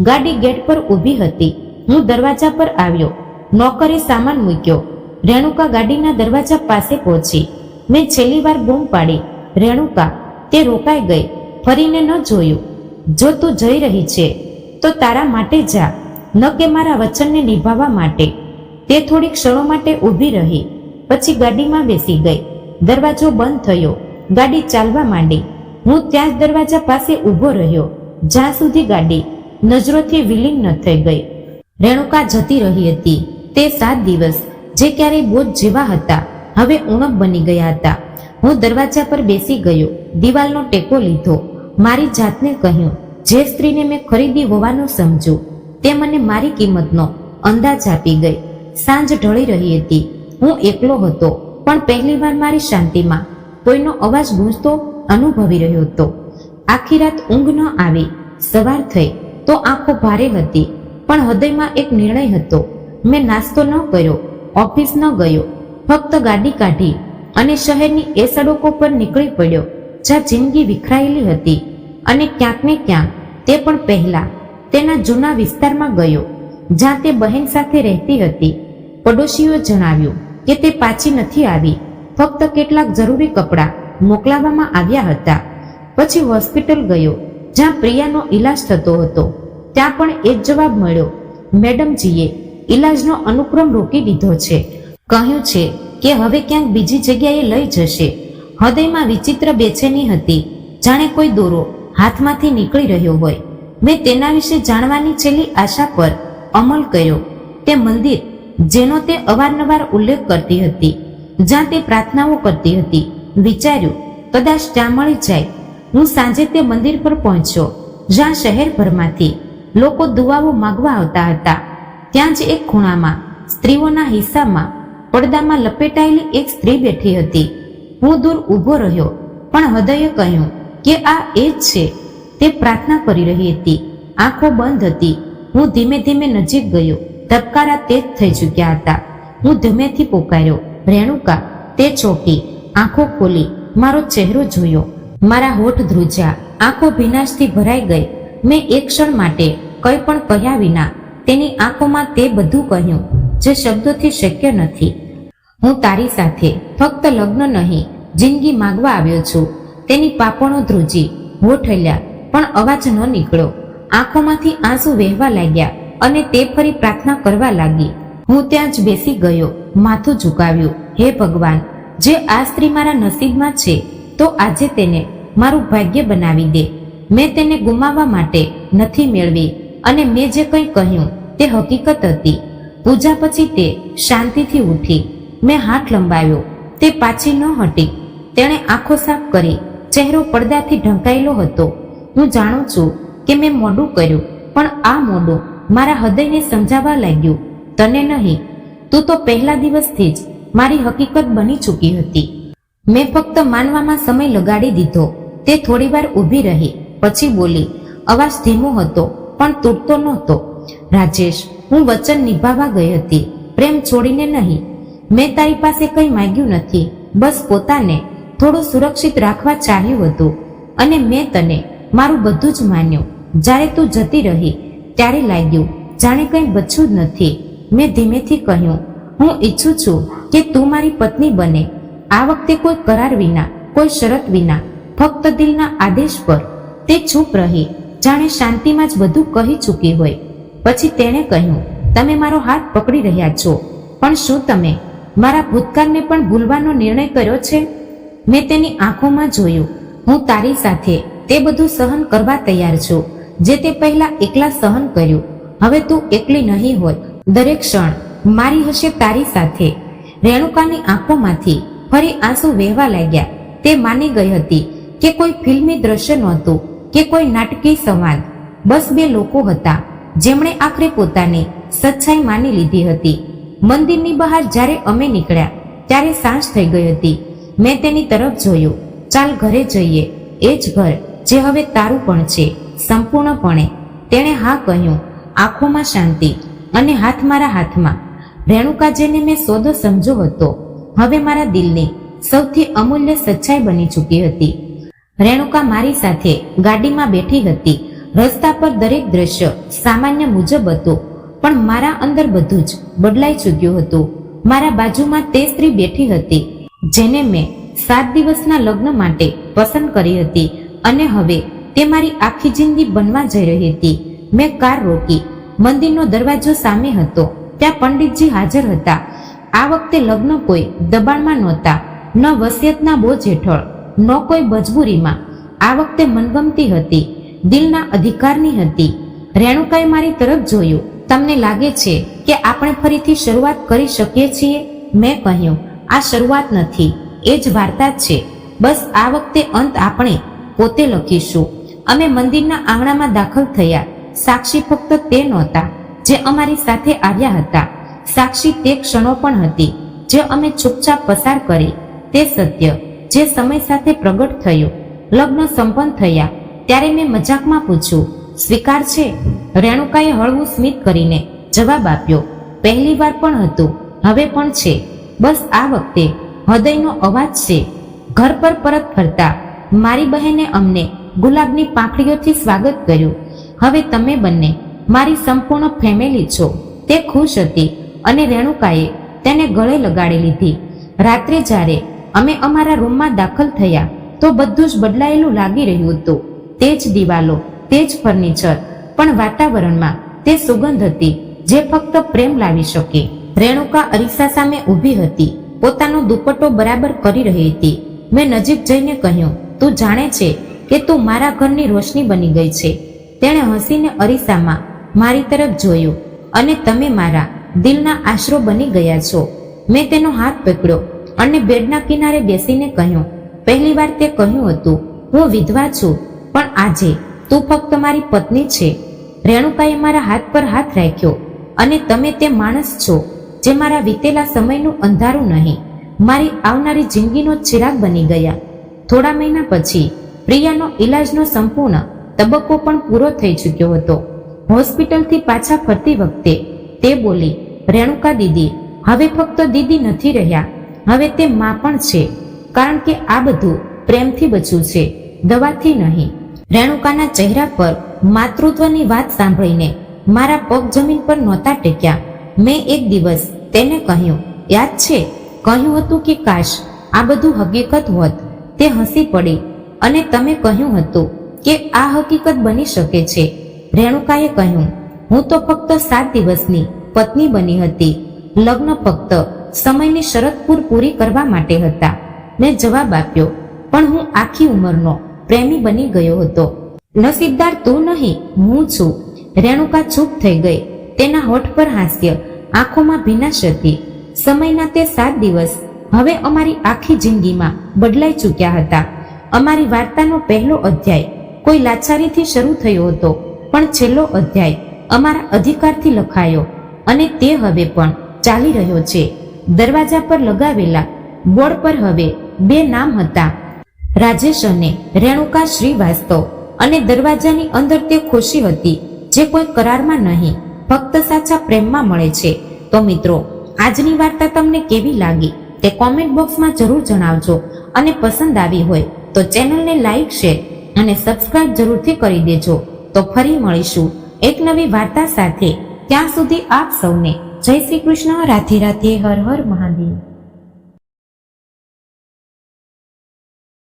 ગાડી ગેટ પર ઊભી હતી. હું દરવાજા પર આવ્યો. નોકરે સામાન મૂક્યો. રેણુકા ગાડીના દરવાજા પાસે પહોંચી. મેં છેલ્લી વાર બૂમ પાડી, રેણુકા. તે રોકાઈ ગઈ. ફરીને ન જોયું. જો તું જઈ રહી છે તો તારા માટે જા, ન કે મારા વચનને નિભાવવા માટે. તે થોડી ક્ષણો માટે ઊભી રહી, પછી ગાડીમાં બેસી ગઈ. દરવાજો બંધ થયો. ગાડી ચાલવા માંડી. હું ત્યાં જ દરવાજા પાસે ઊભો રહ્યો, જ્યાં સુધી ગાડી નજરોથી વિલીન ન થઈ ગઈ. રેણુકા જતી રહી હતી. તે 7 દિવસ જે ક્યારેય બોજ જેવા હતા, હવે ઉણપ બની ગયા હતા. હું દરવાજા પર બેસી ગયો, દિવાલનો ટેકો લીધો. મારી જાતને કહ્યું, જે સ્ત્રીને મેં ખરીદી હોવાનું સમજ્યું તે મને મારી કિંમતનો અંદાજ આપી ગઈ. સાંજ ઢળી રહી હતી. હું એકલો હતો, પણ પહેલીવાર મારી શાંતિમાં કોઈનો અવાજ ગૂંજતો અનુભવી રહ્યો હતો. આખી રાત ઊંઘ ન આવી. સવાર થઈ તો આંખો ભારે હતી, પણ હૃદયમાં એક નિર્ણય હતો. મેં નાસ્તો ન કર્યો, ઓફિસ ન ગયો, ફક્ત ગાડી કાઢી અને શહેરની એ સડકો પર નીકળી પડ્યો જ્યાં જિંદગી વિખરાયેલી હતી. અને ક્યાંક ને ક્યાંક તે પણ પહેલા તેના જૂના વિસ્તારમાં ગયો, જ્યાં તે બહેન સાથે રહેતી હતી. પડોશીઓએ જણાવ્યું કે તે પાછી નથી આવી, ફક્ત કેટલાક જરૂરી કપડાં મોકલાવવામાં આવ્યા હતા. પછી હોસ્પિટલ ગયો, જ્યાં પ્રિયાનો ઈલાજ થતો હતો. ત્યાં પણ એ જ જવાબ મળ્યો, મેડમજીએ ઈલાજનો અનુક્રમ રોકી દીધો છે. કહ્યું છે કે હવે ક્યાંક બીજી જગ્યાએ લઈ જશે. હૃદયમાં વિચિત્ર બેચેની હતી, જાણે કોઈ દોરો હાથમાંથી નીકળી રહ્યો હોય. મેં તેના વિશે જાણવાની છેલ્લી આશા પર અમલ કર્યો. તે મંદિર જેનો તે અવારનવાર ઉલ્લેખ કરતી હતી, જ્યાં તે પ્રાર્થનાઓ કરતી હતી. વિચાર્યું, કદાચ ત્યાં મળી જાય. હું સાંજે તે મંદિર પર પહોંચ્યો, જ્યાં શહેરભરમાંથી લોકો દુઆઓ માંગવા આવતા હતા. ત્યાં જ એક ખૂણામાં સ્ત્રીઓના હિસ્સામાં પડદામાં લપેટાયેલી એક સ્ત્રી બેઠી હતી. હું દૂર ઊભો રહ્યો, પણ હૃદયે કહ્યું કે આ એ જ છે. તે પ્રાર્થના કરી રહી હતી, આંખો બંધ હતી. હું ધીમે ધીમે નજીક ગયો. ધબકારા તેજ થઈ ચૂક્યા હતા. હું ધીમેથી પોકાર્યો, રેણુકા. તે ચોકી, આંખો ખોલી, મારો ચહેરો જોયો. મારા હોઠ ધ્રુજ્યા, આંખો ભીનાશથી ભરાઈ ગઈ. મેં એક ક્ષણ માટે કંઈ પણ કહ્યા વિના તેની આંખોમાં તે બધું કહ્યું જે શબ્દોથી શક્ય નથી. હું તારી સાથે ફક્ત લગ્ન નહીં, જિંદગી માંગવા આવ્યો છું. તેની પાપણો ધ્રુજી, હોઠ હલ્યા, પણ અવાજ ન નીકળ્યો. આંખોમાંથી આંસુ વહેવા લાગ્યા અને તે ફરી પ્રાર્થના કરવા લાગી. હું ત્યાં જ બેસી ગયો, માથું ઝુકાવ્યું. હે ભગવાન, જે આ સ્ત્રી મારા નસીબમાં છે તો આજે તેને મારું ભાગ્ય બનાવી દે. મેં તેને ગુમાવવા માટે નથી મેળવી, અને મેં જે કંઈ કહ્યું તે હકીકત હતી. પૂજા પછી તે શાંતિથી ઉઠી. મેં હાથ લંબાવ્યો, તે પાછી ન હટી. તેણે આંખો સાફ કરી, ચહેરો પડદાથી ઢંકાયેલો હતો. હું જાણું છું કે મેં મોડું કર્યું, પણ આ મોડું મારા હૃદયને સમજાવવા લાગ્યું, તને નહીં. તું તો પહેલા દિવસથી જ મારી હકીકત બની ચૂકી હતી. મેં ફક્ત માનવામાં સમય લગાડી દીધો. તે થોડીવાર ઊભી રહી, પછી બોલી. અવાજ ધીમો હતો, પણ તૂટતો નહોતો. રાજેશ, હું વચન નિભાવવા ગઈ હતી, પ્રેમ છોડીને નહીં. મેં તારી પાસે કંઈ માંગ્યું નથી, બસ પોતાને થોડું સુરક્ષિત રાખવા ચાહ્યું હતું. અને મેં તને મારું બધું જ માન્યું. જ્યારે તું જતી રહી ત્યારે લાગ્યું જાણે કંઈ બચ્યું જ નથી. મેં ધીમેથી કહ્યું, હું ઈચ્છું છું કે તું મારી પત્ની બને. આ વખતે કોઈ કરાર વિના, કોઈ શરત વિના, ફક્ત દિલના આદેશ પર. તે ચૂપ રહી, જાણે શાંતિમાં જ બધું કહી ચૂકી હોય. પછી તેણે કહ્યું, તમે મારો હાથ પકડી રહ્યા છો, પણ શું તમે મારા ભૂતકાળને પણ ભૂલવાનો નિર્ણય કર્યો છે? મેં તેની આંખોમાં જોયું. હું તારી સાથે તે બધું સહન કરવા તૈયાર છું જે તે પહેલા એકલા સહન કર્યું. હવે તું એકલી નહીં હોય. દરેક ક્ષણ મારી હશે તારી સાથે. રેણુકાની આંખોમાંથી ફરી આંસુ વહેવા લાગ્યા. તે માની ગઈ હતી કે કોઈ ફિલ્મી દ્રશ્ય નહોતું કે કોઈ નાટકીય સંવાદ. બસ બે લોકો હતા જેમણે આખરે પોતાની સચ્ચાઈ માની લીધી હતી. મંદિરની બહાર જ્યારે અમે નીકળ્યા ત્યારે સાંજ થઈ ગઈ હતી. મેં તેની તરફ જોયું. ચાલ ઘરે જઈએ, એ જ ઘર જે હવે તારું પણ છે, સંપૂર્ણપણે. તેણે હા કહ્યું, આંખોમાં શાંતિ અને હાથ મારા હાથમાં. રેણુકા જેને મેં સોદો સમજો હતો, હવે મારા દિલની સૌથી અમૂલ્ય સચ્ચાઈ બની ચૂકી હતી. રેણુકા મારી સાથે ગાડીમાં બેઠી હતી. રસ્તા પર દરેક દ્રશ્ય સામાન્ય મુજબ હતું, પણ મારા અંદર બધું જ બદલાઈ ચૂક્યું હતું. મારા બાજુમાં તે સ્ત્રી બેઠી હતી જેને મેં 7 દિવસના લગ્ન માટે પસંદ કરી હતી, અને હવે તે મારી આખી જિંદગી બનવા જઈ રહી હતી. મેં કાર રોકી. મંદિરનો દરવાજો સામે હતો. ત્યાં પંડિતજી હાજર હતા. આ વખતે લગ્ન કોઈ દબાણમાં નહોતા, ન વસિયતના બોજ હેઠળ, ન કોઈ મજબૂરીમાં. આ વખતે મનગમતી હતી, દિલના અધિકારની હતી. રેણુકાએ મારી તરફ જોયું. તમને લાગે છે કે આપણે ફરીથી શરૂઆત કરી શકીએ છીએ? મેં કહ્યું, આ શરૂઆત નથી, એ જ વાર્તા જ છે. બસ આ વખતે અંત આપણે પોતે લખીશું. અમે મંદિરના આંગણામાં દાખલ થયા. સાક્ષી ફક્ત તે નહોતા જે અમારી સાથે આવ્યા હતા. સાક્ષી તે ક્ષણો પણ હતી જે અમે ચૂપચાપ પસાર કરી. તે સત્ય જે સમય સાથે પ્રગટ થયું. લગ્ન સંપન્ન થયા ત્યારે મેં મજાકમાં પૂછ્યું, સ્વીકાર છે? રેણુકાએ હળવું સ્મિત કરીને જવાબ આપ્યો, પહેલી વાર પણ હતું, હવે પણ છે. બસ આ વખતે હૃદયનો અવાજ છે. ઘર પર પરત ફરતા મારી બહેને અમને ગુલાબની પાંખડીઓથી સ્વાગત કર્યું. હવે તમે બંને મારી સંપૂર્ણ ફેમિલી છો. તે ખુશ હતી અને રેણુકાએ તેને ગળે લગાડી લીધી. રાત્રે જ્યારે અમે અમારા રૂમમાં દાખલ થયા તો બધું જ બદલાયેલું લાગી રહ્યું હતું. તે જ દિવાલો, તે જ ફર્નિચર, પણ વાતાવરણમાં તે સુગંધ હતી જે ફક્ત પ્રેમ લાવી શકે. રેણુકા અરીસા સામે ઊભી હતી, પોતાનો દુપટ્ટો બરાબર કરી રહી હતી. મેં નજીક જઈને કહ્યું, તું જાણે છે કે તું મારા ઘરની રોશની બની ગઈ છે. તેણે હસીને અરીસામાં મારી તરફ જોયું, અને તમે મારા દિલના આશરો બની ગયા છો. મેં તેનો હાથ પકડ્યો અને બેડના કિનારે બેસીને કહ્યું, પહેલી વાર તે કહ્યું હતું, હું વિધવા છું, પણ આજે તું ફક્ત મારી પત્ની છે. રેણુકાએ મારા હાથ પર હાથ રાખ્યો, અને તમે તે માણસ છો જે મારા વીતેલા સમયનું અંધારું નહીં, મારી આવનારી જિંદગીનો ચિરાગ બની ગયા. થોડા મહિના પછી પ્રિયાનો ઈલાજનો સંપૂર્ણ તબક્કો પણ પૂરો થઈ ચૂક્યો હતો. હોસ્પિટલથી પાછા ફરતી વખતે તે બોલી, રેણુકા દીદી હવે ફક્ત દીદી નથી રહ્યા, હવે તે માં પણ છે. કારણ કે આ બધું પ્રેમથી બચ્યું છે, દવાથી નહીં. રેણુકાના ચહેરા પર માતૃત્વની વાત સાંભળીને મારા પગ જમીન પર નહોતા ટેક્યા. મેં એક દિવસ તેને કહ્યું, યાદ છે, કહ્યું હતું કે કાશ આ બધું હકીકત હોત. તે હસી પડી, અને તમે કહ્યું હતું કે આ હકીકત બની શકે છે. રેણુકાએ કહ્યું, હું તો ફક્ત 7 દિવસની પત્ની બની હતી. લગ્ન ફક્ત સમયની શરત પૂરી કરવા માટે હતા. મેં જવાબ આપ્યો, પણ હું આખી ઉંમરનો પ્રેમી બની ગયો હતો. નસીબદાર તું નહીં, હું છું. રેણુકા ચૂપ થઈ ગઈ. તેના હોઠ પર હાસ્ય, આંખોમાં ભીનાશ હતી. સમયના તે 7 દિવસ હવે અમારી આખી જિંદગીમાં બદલાઈ ચૂક્યા હતા. અમારી વાર્તાનો પહેલો અધ્યાય કોઈ લાચારીથી શરૂ થયો હતો, પણ છેલ્લો અધ્યાય અમારા અધિકારથી લખાયો, અને તે હવે પણ ચાલી રહ્યો છે. દરવાજા પર લગાવેલા બોર્ડ પર હવે 2 નામ હતા, રાજેશ અને રેણુકા શ્રીવાસ્તવ. અને દરવાજાની અંદર તે ખુશી હતી જે કોઈ કરારમાં નહીં, ફક્ત સાચા પ્રેમમાં મળે છે. તો મિત્રો, આજની વાર્તા તમને કેવી લાગી તે કોમેન્ટ બોક્સમાં જરૂર જણાવજો, અને પસંદ આવી હોય તો ચેનલને લાઈક, શેર અને સબસ્ક્રાઇબ જરૂરથી કરી દેજો. તો ફરી મળીશું એક નવી વાર્તા સાથે. ત્યાં સુધી આપ સૌને જય શ્રી કૃષ્ણ, રાધે રાધે, હર હર મહાદેવ.